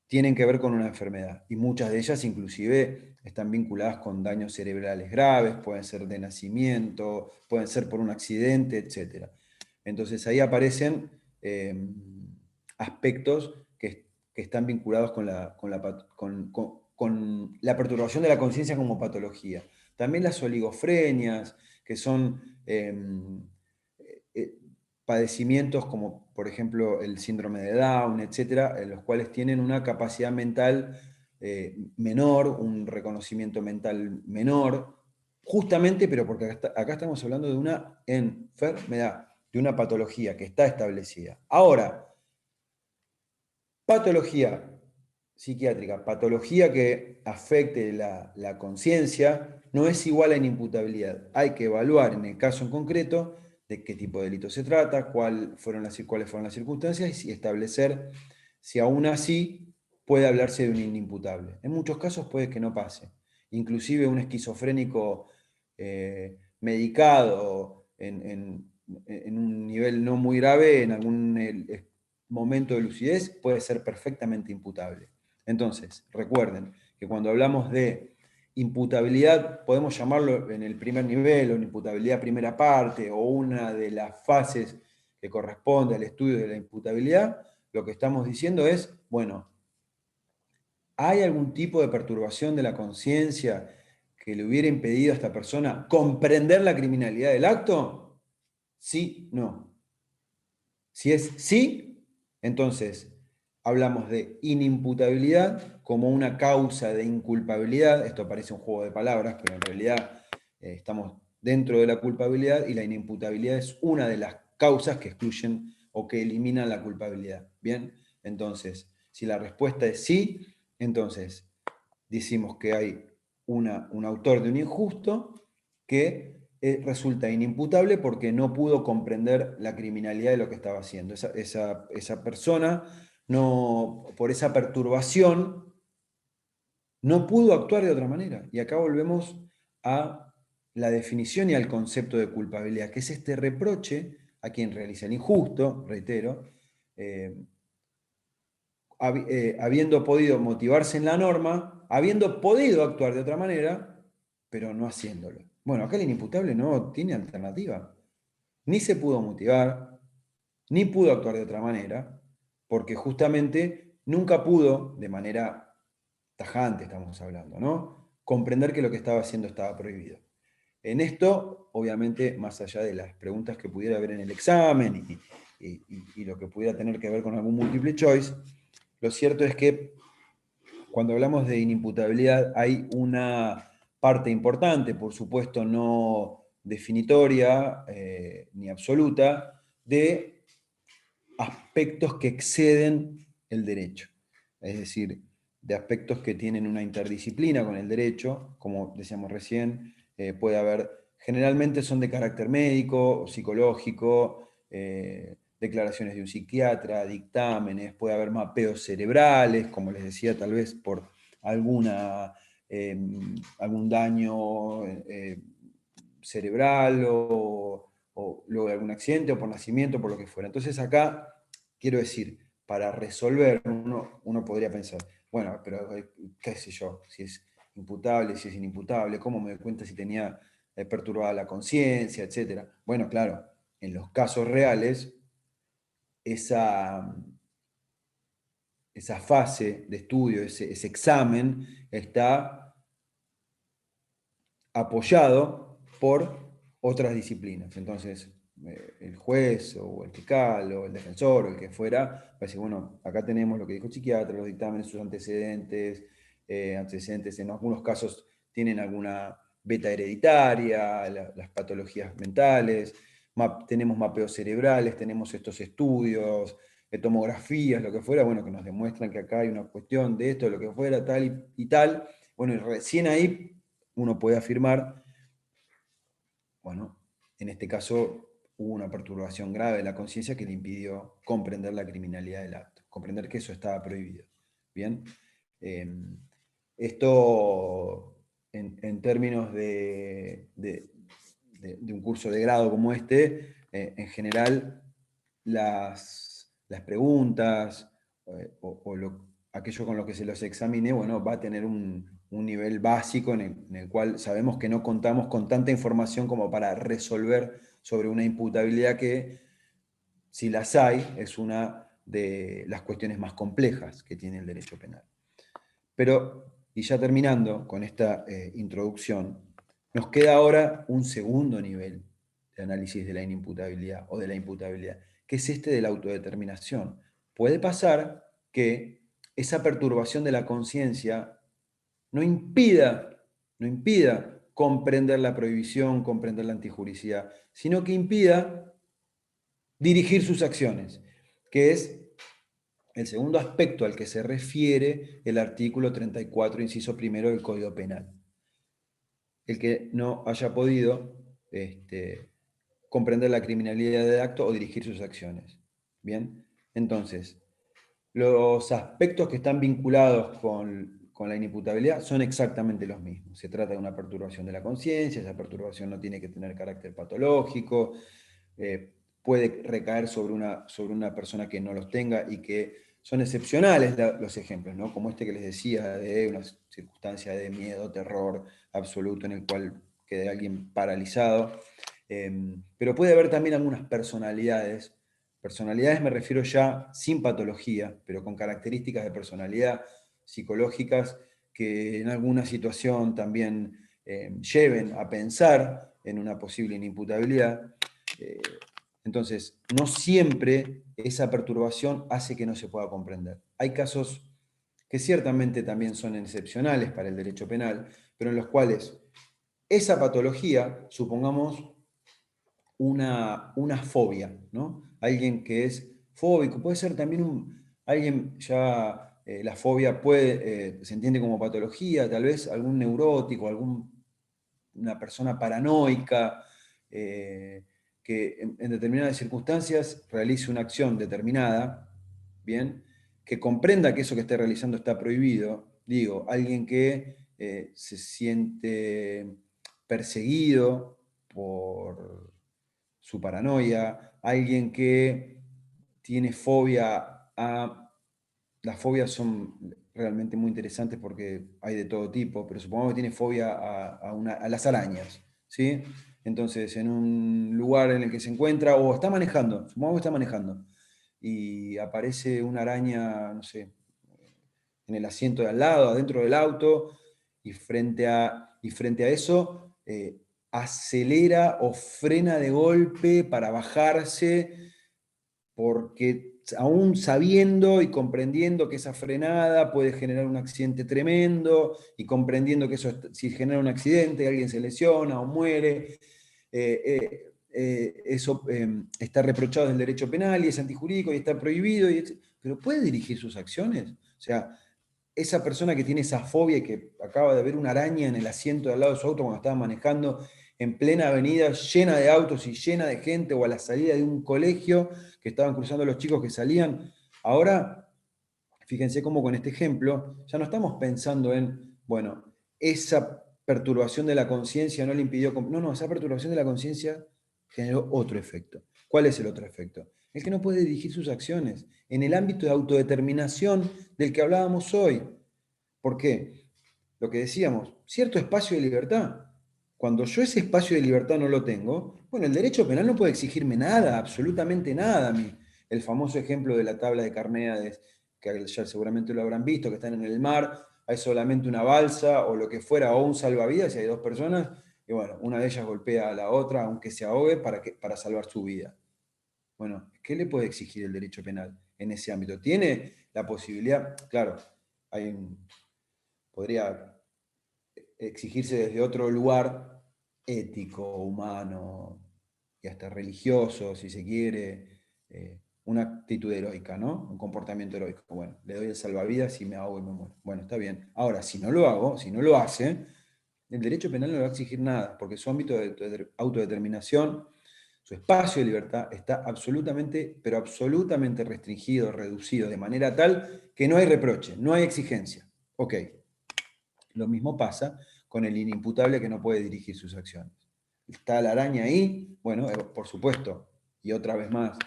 tienen que ver con una enfermedad. Y muchas de ellas inclusive están vinculadas con daños cerebrales graves, pueden ser de nacimiento, pueden ser por un accidente, etc. Entonces ahí aparecen aspectos que están vinculados con la perturbación de la conciencia como patología. También las oligofrenias, que son padecimientos como, por ejemplo, el síndrome de Down, etcétera, en los cuales tienen una capacidad mental menor, un reconocimiento mental menor, justamente, pero porque acá estamos hablando de una enfermedad, de una patología que está establecida. Ahora, Patología psiquiátrica, patología que afecte la conciencia, no es igual a inimputabilidad. Hay que evaluar en el caso en concreto de qué tipo de delito se trata, cuáles fueron las circunstancias y establecer si aún así puede hablarse de un inimputable. En muchos casos puede que no pase. Inclusive un esquizofrénico medicado en un nivel no muy grave, en algún momento de lucidez, puede ser perfectamente imputable. Entonces, recuerden que cuando hablamos de imputabilidad, podemos llamarlo en el primer nivel, o en imputabilidad primera parte, o una de las fases que corresponde al estudio de la imputabilidad, lo que estamos diciendo es, bueno, ¿hay algún tipo de perturbación de la conciencia que le hubiera impedido a esta persona comprender la criminalidad del acto? Sí, no. Si es sí, entonces hablamos de inimputabilidad como una causa de inculpabilidad. Esto parece un juego de palabras, pero en realidad estamos dentro de la culpabilidad y la inimputabilidad es una de las causas que excluyen o que eliminan la culpabilidad. Bien, entonces, si la respuesta es sí, entonces decimos que hay un autor de un injusto que resulta inimputable porque no pudo comprender la criminalidad de lo que estaba haciendo. Esa persona, no, por esa perturbación, no pudo actuar de otra manera. Y acá volvemos a la definición y al concepto de culpabilidad, que es este reproche a quien realiza el injusto, reitero, habiendo podido motivarse en la norma, habiendo podido actuar de otra manera, pero no haciéndolo. Bueno, acá el inimputable no tiene alternativa. Ni se pudo motivar, ni pudo actuar de otra manera, porque justamente nunca pudo, de manera tajante estamos hablando, ¿no?, comprender que lo que estaba haciendo estaba prohibido. En esto, obviamente, más allá de las preguntas que pudiera haber en el examen y lo que pudiera tener que ver con algún multiple choice, lo cierto es que cuando hablamos de inimputabilidad hay una parte importante, por supuesto no definitoria ni absoluta, de aspectos que exceden el derecho. Es decir, de aspectos que tienen una interdisciplina con el derecho, como decíamos recién, puede haber, generalmente son de carácter médico o psicológico, declaraciones de un psiquiatra, dictámenes, puede haber mapeos cerebrales, como les decía, tal vez por algún daño cerebral o luego de algún accidente o por nacimiento, por lo que fuera. Entonces acá, quiero decir, para resolver, uno podría pensar, bueno, pero qué sé yo, si es imputable, si es inimputable, cómo me doy cuenta si tenía perturbada la conciencia, etc. Bueno, claro, en los casos reales, esa fase de estudio, ese examen, está apoyado por otras disciplinas. Entonces, el juez o el fiscal o el defensor o el que fuera va a decir, bueno, acá tenemos lo que dijo el psiquiatra, los dictámenes, sus antecedentes, en algunos casos tienen alguna beta hereditaria, las patologías mentales, tenemos mapeos cerebrales, tenemos estos estudios, tomografías, lo que fuera, bueno, que nos demuestran que acá hay una cuestión de esto, lo que fuera, tal y tal. Bueno, y recién ahí uno puede afirmar, bueno, en este caso hubo una perturbación grave de la conciencia que le impidió comprender la criminalidad del acto, comprender que eso estaba prohibido. Bien, esto en términos de un curso de grado como este, en general las preguntas aquello con lo que se los examine, bueno, va a tener un nivel básico en el cual sabemos que no contamos con tanta información como para resolver sobre una imputabilidad que, si las hay, es una de las cuestiones más complejas que tiene el derecho penal. Pero, y ya terminando con esta introducción, nos queda ahora un segundo nivel de análisis de la inimputabilidad o de la imputabilidad, que es este de la autodeterminación. Puede pasar que esa perturbación de la conciencia no impida comprender la prohibición, comprender la antijuricidad, sino que impida dirigir sus acciones, que es el segundo aspecto al que se refiere el artículo 34, inciso primero del Código Penal. El que no haya podido comprender la criminalidad del acto o dirigir sus acciones. Bien, entonces, los aspectos que están vinculados con la inimputabilidad son exactamente los mismos. Se trata de una perturbación de la conciencia, esa perturbación no tiene que tener carácter patológico, puede recaer sobre una persona que no los tenga y que son excepcionales los ejemplos, ¿no? Como este que les decía, de una circunstancia de miedo, terror absoluto en el cual quede alguien paralizado. Pero puede haber también algunas personalidades. Personalidades me refiero ya sin patología, pero con características de personalidad psicológicas que en alguna situación también lleven a pensar en una posible inimputabilidad. Entonces, no siempre esa perturbación hace que no se pueda comprender. Hay casos que ciertamente también son excepcionales para el derecho penal, pero en los cuales esa patología, supongamos una fobia, ¿no? Alguien que es fóbico, puede ser también alguien ya, la fobia se entiende como patología, tal vez algún neurótico, una persona paranoica, que en determinadas circunstancias realice una acción determinada, ¿bien? Que comprenda que eso que esté realizando está prohibido. Digo, alguien que se siente perseguido por su paranoia, alguien que tiene fobia a... Las fobias son realmente muy interesantes porque hay de todo tipo, pero supongamos que tiene fobia a las arañas, ¿sí? Entonces, en un lugar en el que se encuentra, o está manejando, supongamos que está manejando, y aparece una araña, no sé, en el asiento de al lado, adentro del auto, y frente a eso acelera o frena de golpe para bajarse, porque aún sabiendo y comprendiendo que esa frenada puede generar un accidente tremendo, y comprendiendo que eso, si genera un accidente, alguien se lesiona o muere, eso está reprochado en el derecho penal y es antijurídico y está prohibido, pero puede dirigir sus acciones. O sea, esa persona que tiene esa fobia y que acaba de ver una araña en el asiento de al lado de su auto cuando estaba manejando en plena avenida llena de autos y llena de gente, o a la salida de un colegio que estaban cruzando los chicos que salían. Ahora, fíjense cómo con este ejemplo ya no estamos pensando en, bueno, esa perturbación de la conciencia no le impidió... No, esa perturbación de la conciencia generó otro efecto. ¿Cuál es el otro efecto? El que no puede dirigir sus acciones en el ámbito de autodeterminación del que hablábamos hoy. ¿Por qué? Lo que decíamos, cierto espacio de libertad. Cuando yo ese espacio de libertad no lo tengo, bueno, el derecho penal no puede exigirme nada, absolutamente nada a mí. El famoso ejemplo de la tabla de Carnéades, que ya seguramente lo habrán visto, que están en el mar, hay solamente una balsa o lo que fuera, o un salvavidas, y hay dos personas, y bueno, una de ellas golpea a la otra, aunque se ahogue, para salvar su vida. Bueno, ¿qué le puede exigir el derecho penal en ese ámbito? Tiene la posibilidad, claro, podría exigirse desde otro lugar ético, humano y hasta religioso, si se quiere, una actitud heroica, ¿no? Un comportamiento heroico. Bueno, le doy el salvavidas y me ahogo y me muero. Bueno, está bien. Ahora, si no lo hago, si no lo hace, el derecho penal no le va a exigir nada, porque su ámbito de autodeterminación, su espacio de libertad está absolutamente, pero absolutamente restringido, reducido, de manera tal que no hay reproche, no hay exigencia. Ok, lo mismo pasa con el inimputable que no puede dirigir sus acciones. ¿Está la araña ahí? Bueno, por supuesto, y otra vez más,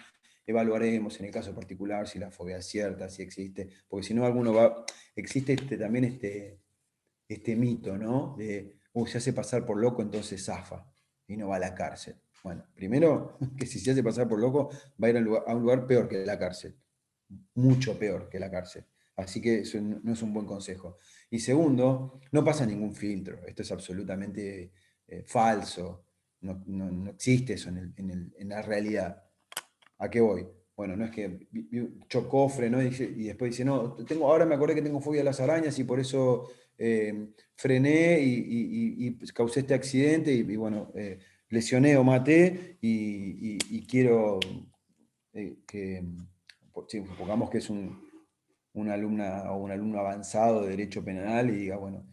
evaluaremos en el caso particular si la fobia es cierta, si existe, porque si no existe también este mito, ¿no? De, se hace pasar por loco, entonces zafa y no va a la cárcel. Bueno, primero, que si se hace pasar por loco, va a ir a un lugar peor que la cárcel, mucho peor que la cárcel. Así que eso no es un buen consejo. Y segundo, no pasa ningún filtro. Esto es absolutamente falso. No existe eso en la realidad. ¿A qué voy? Bueno, no es que chocó, frenó y después dice, no, ahora me acordé que tengo fobia a las arañas y por eso frené y causé este accidente y bueno, lesioné o maté y quiero que, sí, supongamos que es una alumna o un alumno avanzado de Derecho Penal y diga, bueno,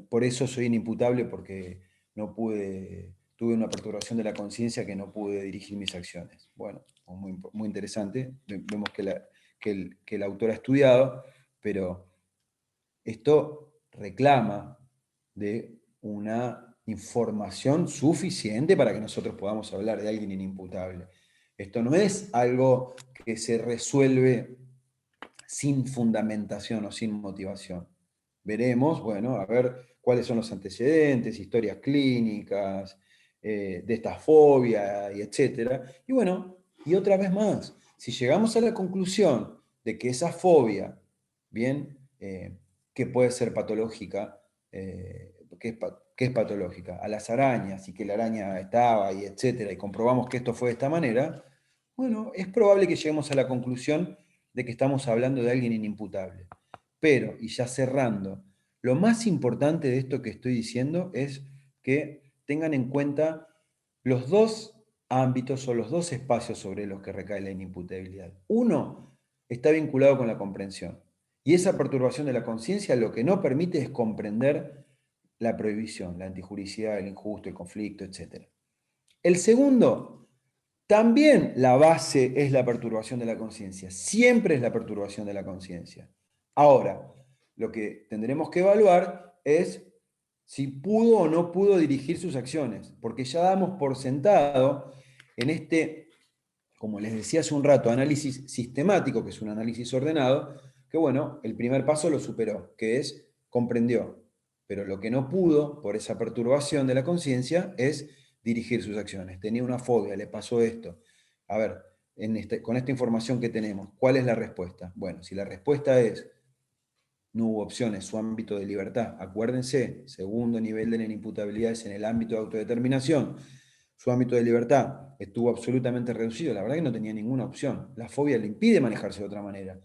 por eso soy inimputable porque no pude, tuve una perturbación de la conciencia que no pude dirigir mis acciones. Bueno, muy, muy interesante. Vemos que el autor ha estudiado, pero esto reclama de una información suficiente para que nosotros podamos hablar de alguien inimputable. Esto no es algo que se resuelve sin fundamentación o sin motivación. Veremos, bueno, a ver cuáles son los antecedentes, historias clínicas, de esta fobia, y etcétera. Y bueno, y otra vez más, si llegamos a la conclusión de que esa fobia, bien, que puede ser patológica, que es patológica, a las arañas y que la araña estaba y etcétera, y comprobamos que esto fue de esta manera, bueno, es probable que lleguemos a la conclusión de que estamos hablando de alguien inimputable. Pero, y ya cerrando, lo más importante de esto que estoy diciendo es que tengan en cuenta los dos ámbitos o los dos espacios sobre los que recae la inimputabilidad. Uno está vinculado con la comprensión. Y esa perturbación de la conciencia lo que no permite es comprender la prohibición, la antijuricidad, el injusto, el conflicto, etc. El segundo, también la base es la perturbación de la conciencia. Siempre es la perturbación de la conciencia. Ahora, lo que tendremos que evaluar es si pudo o no pudo dirigir sus acciones, porque ya damos por sentado en este, como les decía hace un rato, análisis sistemático, que es un análisis ordenado, que bueno, el primer paso lo superó, que es comprendió, pero lo que no pudo, por esa perturbación de la conciencia, es dirigir sus acciones. Tenía una fobia, le pasó esto. A ver, con esta información que tenemos, ¿cuál es la respuesta? Bueno, si la respuesta es no hubo opciones, su ámbito de libertad. Acuérdense, segundo nivel de la inimputabilidad es en el ámbito de autodeterminación. Su ámbito de libertad estuvo absolutamente reducido. La verdad que no tenía ninguna opción. La fobia le impide manejarse de otra manera.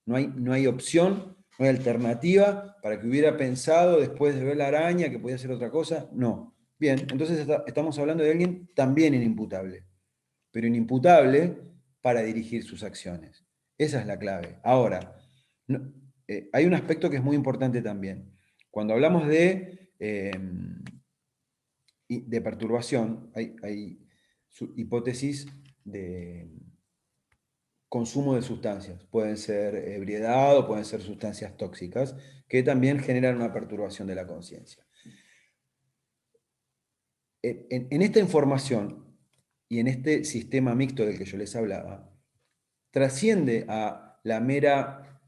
No hay opción, no hay alternativa para que hubiera pensado después de ver la araña que podía hacer otra cosa. No. Bien, entonces estamos hablando de alguien también inimputable, pero inimputable para dirigir sus acciones. Esa es la clave. Ahora, no, hay un aspecto que es muy importante también. Cuando hablamos de perturbación, hay hipótesis de consumo de sustancias. Pueden ser ebriedad o pueden ser sustancias tóxicas que también generan una perturbación de la conciencia. En esta información y en este sistema mixto del que yo les hablaba, trasciende a la mera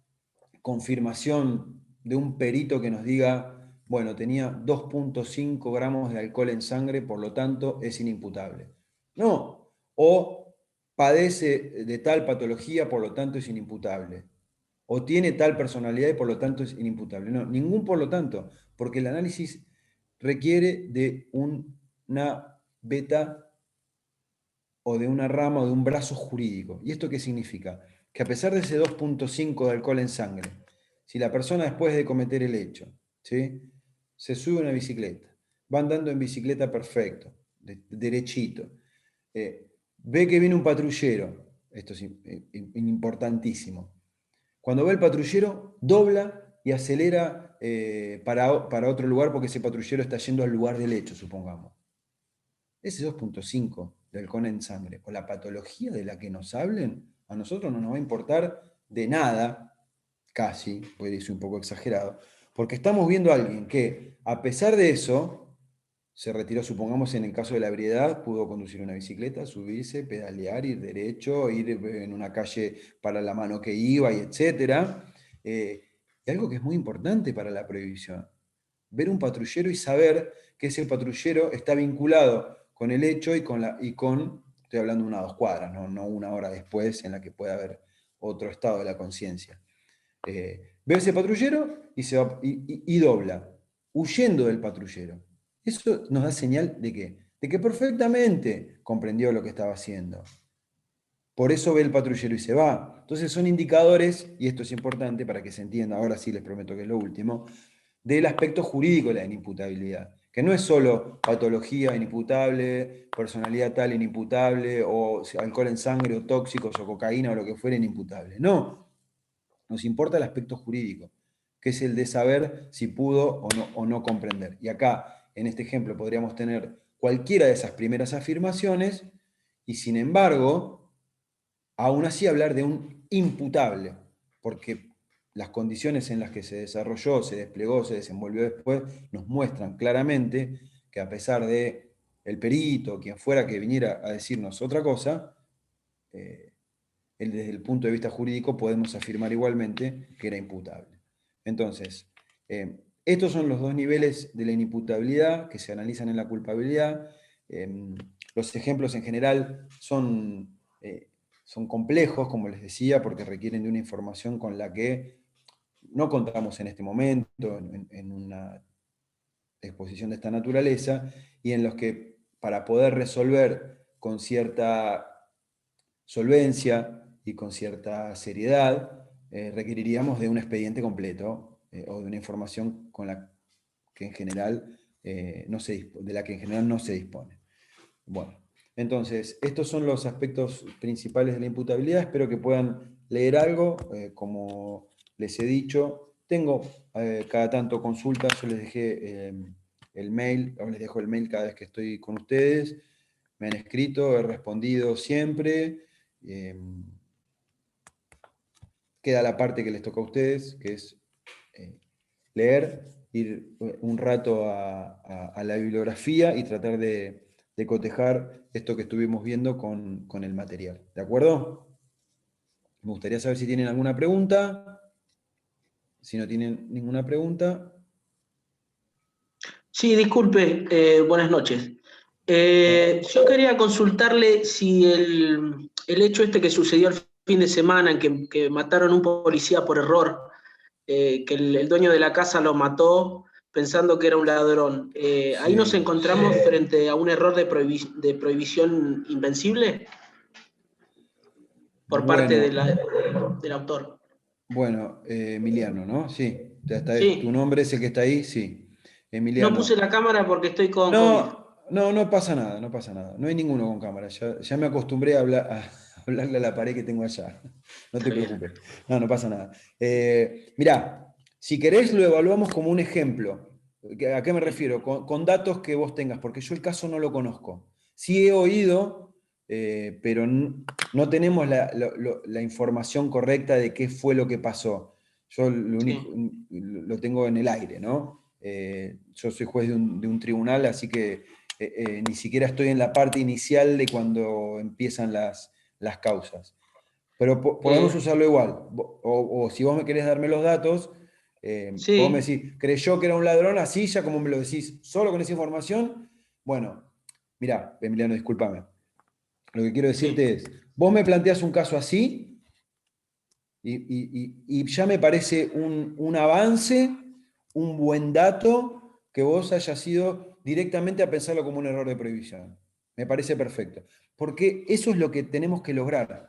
confirmación de un perito que nos diga, bueno, tenía 2,5 gramos de alcohol en sangre, por lo tanto es inimputable. No, o padece de tal patología, por lo tanto es inimputable. O tiene tal personalidad y por lo tanto es inimputable. No, ningún por lo tanto, porque el análisis requiere de una beta o de una rama o de un brazo jurídico. ¿Y esto qué significa? Que a pesar de ese 2,5 de alcohol en sangre, si la persona después de cometer el hecho, ¿sí?, se sube a una bicicleta, va andando en bicicleta perfecto, derechito, ve que viene un patrullero, esto es importantísimo, cuando ve el patrullero, dobla y acelera para otro lugar porque ese patrullero está yendo al lugar del hecho, supongamos. Ese 2,5 de alcohol en sangre o la patología de la que nos hablen, a nosotros no nos va a importar de nada, casi, puede ser un poco exagerado, porque estamos viendo a alguien que, a pesar de eso, se retiró, supongamos en el caso de la ebriedad, pudo conducir una bicicleta, subirse, pedalear, ir derecho, ir en una calle para la mano que iba, y etc. Y algo que es muy importante para la prohibición, ver un patrullero y saber que ese patrullero está vinculado con el hecho estoy hablando de 1 o 2 cuadras, no 1 hora después en la que puede haber otro estado de la conciencia. Ve ese patrullero y, se va, y dobla, huyendo del patrullero. Eso nos da señal de qué? De que perfectamente comprendió lo que estaba haciendo. Por eso ve el patrullero y se va. Entonces son indicadores, y esto es importante para que se entienda, ahora sí les prometo que es lo último, del aspecto jurídico de la inimputabilidad, que no es solo patología inimputable, personalidad tal inimputable, o alcohol en sangre, o tóxicos, o cocaína, o lo que fuera inimputable. No. nos importa el aspecto jurídico, que es el de saber si pudo o no comprender. Y acá, en este ejemplo, podríamos tener cualquiera de esas primeras afirmaciones y, sin embargo, aún así hablar de un imputable, porque las condiciones en las que se desarrolló, se desplegó, se desenvolvió después, nos muestran claramente que, a pesar de el perito, quien fuera que viniera a decirnos otra cosa, desde el punto de vista jurídico podemos afirmar igualmente que era imputable. Entonces, estos son los dos niveles de la inimputabilidad que se analizan en la culpabilidad. Los ejemplos en general son complejos, como les decía, porque requieren de una información con la que no contamos en este momento, en una exposición de esta naturaleza, y en los que, para poder resolver con cierta solvencia y con cierta seriedad, requeriríamos de un expediente completo o de una información con la que en general de la que en general no se dispone. Bueno, entonces, estos son los aspectos principales de la imputabilidad. Espero que puedan leer algo. Como les he dicho, tengo cada tanto consultas. Yo les dejé el mail, o les dejo el mail cada vez que estoy con ustedes. Me han escrito, he respondido siempre. Queda la parte que les toca a ustedes, que es leer, ir un rato a la bibliografía y tratar de cotejar esto que estuvimos viendo con el material. ¿De acuerdo? Me gustaría saber si tienen alguna pregunta. Si no tienen ninguna pregunta. Sí, disculpe, buenas noches. Yo quería consultarle si el hecho este que sucedió el fin de semana, en que mataron a un policía por error, que el dueño de la casa lo mató pensando que era un ladrón, ¿ahí Sí. nos encontramos frente a un error de prohibición invencible por parte del autor? Bueno, Emiliano, ¿no? Sí. ¿Tu Sí, nombre es el que está ahí? Sí. no Emiliano. puse la cámara porque estoy con COVID. No pasa nada, no pasa nada. No hay ninguno con cámara. Ya me acostumbré a hablarle a la pared que tengo allá. No te Está bien. preocupes. No pasa nada. Mirá, si querés lo evaluamos como un ejemplo. ¿A qué me refiero? Con datos que vos tengas, porque yo el caso no lo conozco. Sí he oído, pero no tenemos la información correcta de qué fue lo que pasó. Yo lo único lo tengo en el aire, ¿no? Yo soy juez de un tribunal, así que ni siquiera estoy en la parte inicial de cuando empiezan las causas. Pero podemos usarlo igual. O si vos me querés darme los datos, vos me Sí, decís, creyó que era un ladrón, así ya como me lo decís, solo con esa información. Bueno, mirá, Emiliano, discúlpame. Lo que quiero decirte es, vos me planteás un caso así y ya me parece un avance, un buen dato que vos hayas ido directamente a pensarlo como un error de prohibición. Me parece perfecto. Porque eso es lo que tenemos que lograr.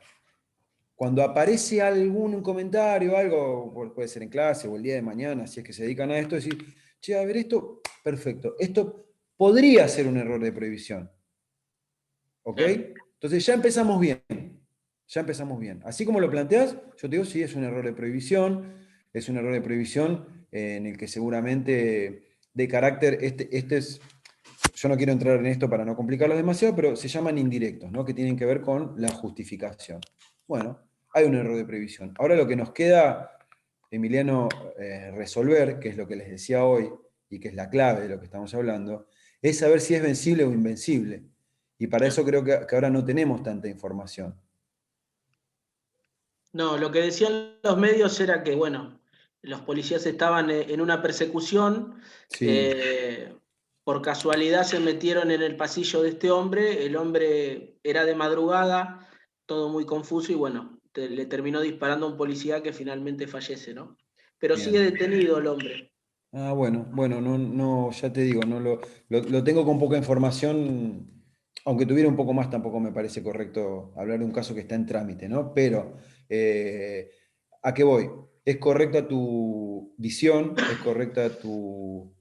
Cuando aparece algún comentario, algo, puede ser en clase o el día de mañana, si es que se dedican a esto, decir, che, a ver, esto, perfecto, esto podría ser un error de prohibición. ¿Ok? claro. Entonces ya empezamos bien. Ya empezamos bien. Así como lo planteas, yo te digo, sí, es un error de prohibición, es un error de prohibición en el que seguramente de carácter, este es, yo no quiero entrar en esto para no complicarlo demasiado, pero se llaman indirectos, ¿no? Que tienen que ver con la justificación. Bueno, hay un error de prohibición. Ahora lo que nos queda, Emiliano, resolver, que es lo que les decía hoy, y que es la clave de lo que estamos hablando, es saber si es vencible o invencible. Y para eso creo que ahora no tenemos tanta información. No, lo que decían los medios era que, bueno, los policías estaban en una persecución, Sí, por casualidad se metieron en el pasillo de este hombre, el hombre era de madrugada, todo muy confuso y bueno, le terminó disparando a un policía que finalmente fallece, ¿no? Pero sigue bien. detenido el hombre. Ah, bueno, no, ya te digo, no lo tengo con poca información, aunque tuviera un poco más, tampoco me parece correcto hablar de un caso que está en trámite, ¿no? Pero, ¿a qué voy? Es correcta tu visión, es correcta tu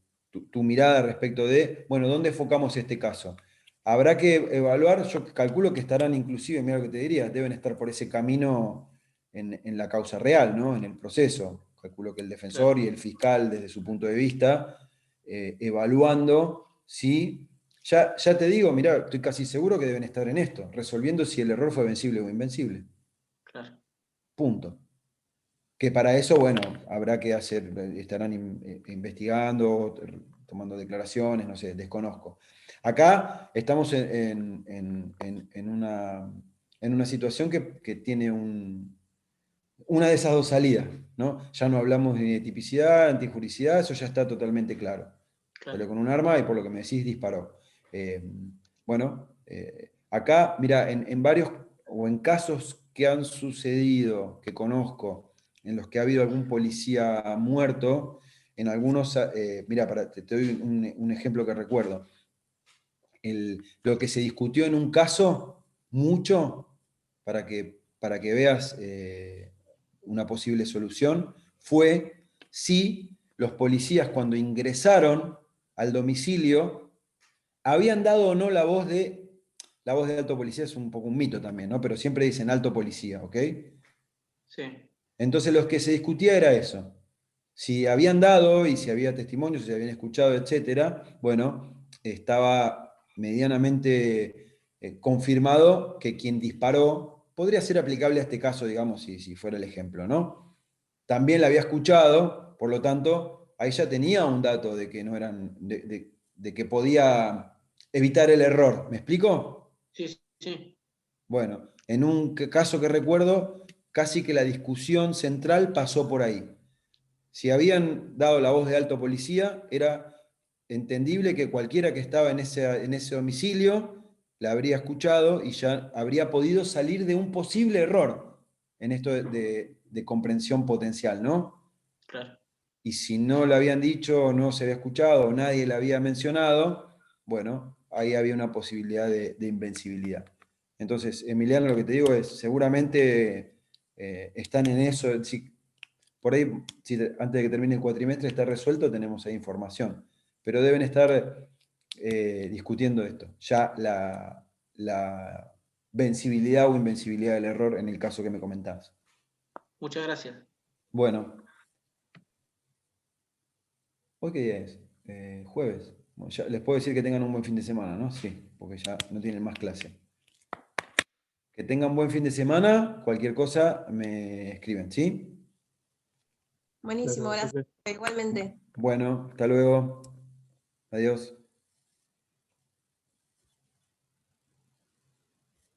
mirada respecto de, bueno, ¿dónde enfocamos este caso? Habrá que evaluar, yo calculo que estarán inclusive, mira lo que te diría, deben estar por ese camino en la causa real, ¿no? En el proceso. Calculo que el defensor y el fiscal, desde su punto de vista, evaluando si... Ya te digo, mirá, estoy casi seguro que deben estar en esto, resolviendo si el error fue vencible o invencible. Claro. Punto. Que para eso, bueno, habrá que hacer, estarán investigando, tomando declaraciones, no sé, desconozco. Acá estamos en una situación que tiene una de esas dos salidas, ¿no? Ya no hablamos de tipicidad, antijuricidad, eso ya está totalmente claro. Salió con un arma y por lo que me decís disparó. Acá, mira, en varios, o en casos que han sucedido, que conozco, en los que ha habido algún policía muerto, en algunos, mira, te doy un ejemplo que recuerdo. Lo que se discutió en un caso, mucho, para que veas una posible solución, fue si los policías cuando ingresaron al domicilio habían dado o no la voz de alto policía. Es un poco un mito también, ¿no? Pero siempre dicen alto policía, ¿ok? Sí. Entonces lo que se discutía era eso. Si habían dado y si había testimonios, si habían escuchado, etcétera, bueno, estaba medianamente confirmado que quien disparó podría ser aplicable a este caso, digamos, si fuera el ejemplo, ¿no? También la había escuchado, por lo tanto, ahí ya tenía un dato de que no eran, de que podía evitar el error. ¿Me explico? Sí, sí. Bueno, en un caso que recuerdo, casi que la discusión central pasó por ahí. Si habían dado la voz de alto policía, era entendible que cualquiera que estaba en ese domicilio la habría escuchado y ya habría podido salir de un posible error en esto de comprensión potencial, ¿no? Claro. Y si no lo habían dicho, no se había escuchado, o nadie la había mencionado, bueno, ahí había una posibilidad de invencibilidad. Entonces, Emiliano, lo que te digo es, seguramente están en eso. Por ahí, antes de que termine el cuatrimestre está resuelto, tenemos ahí información. Pero deben estar discutiendo esto. Ya la vencibilidad o invencibilidad del error en el caso que me comentabas. Muchas gracias. Bueno. ¿Hoy qué día es? Jueves. Bueno, ya les puedo decir que tengan un buen fin de semana, ¿no? Sí, porque ya no tienen más clase. Que tengan buen fin de semana. Cualquier cosa me escriben, ¿sí? Buenísimo, Gracias, gracias. profe. Igualmente. Bueno, hasta luego. Adiós.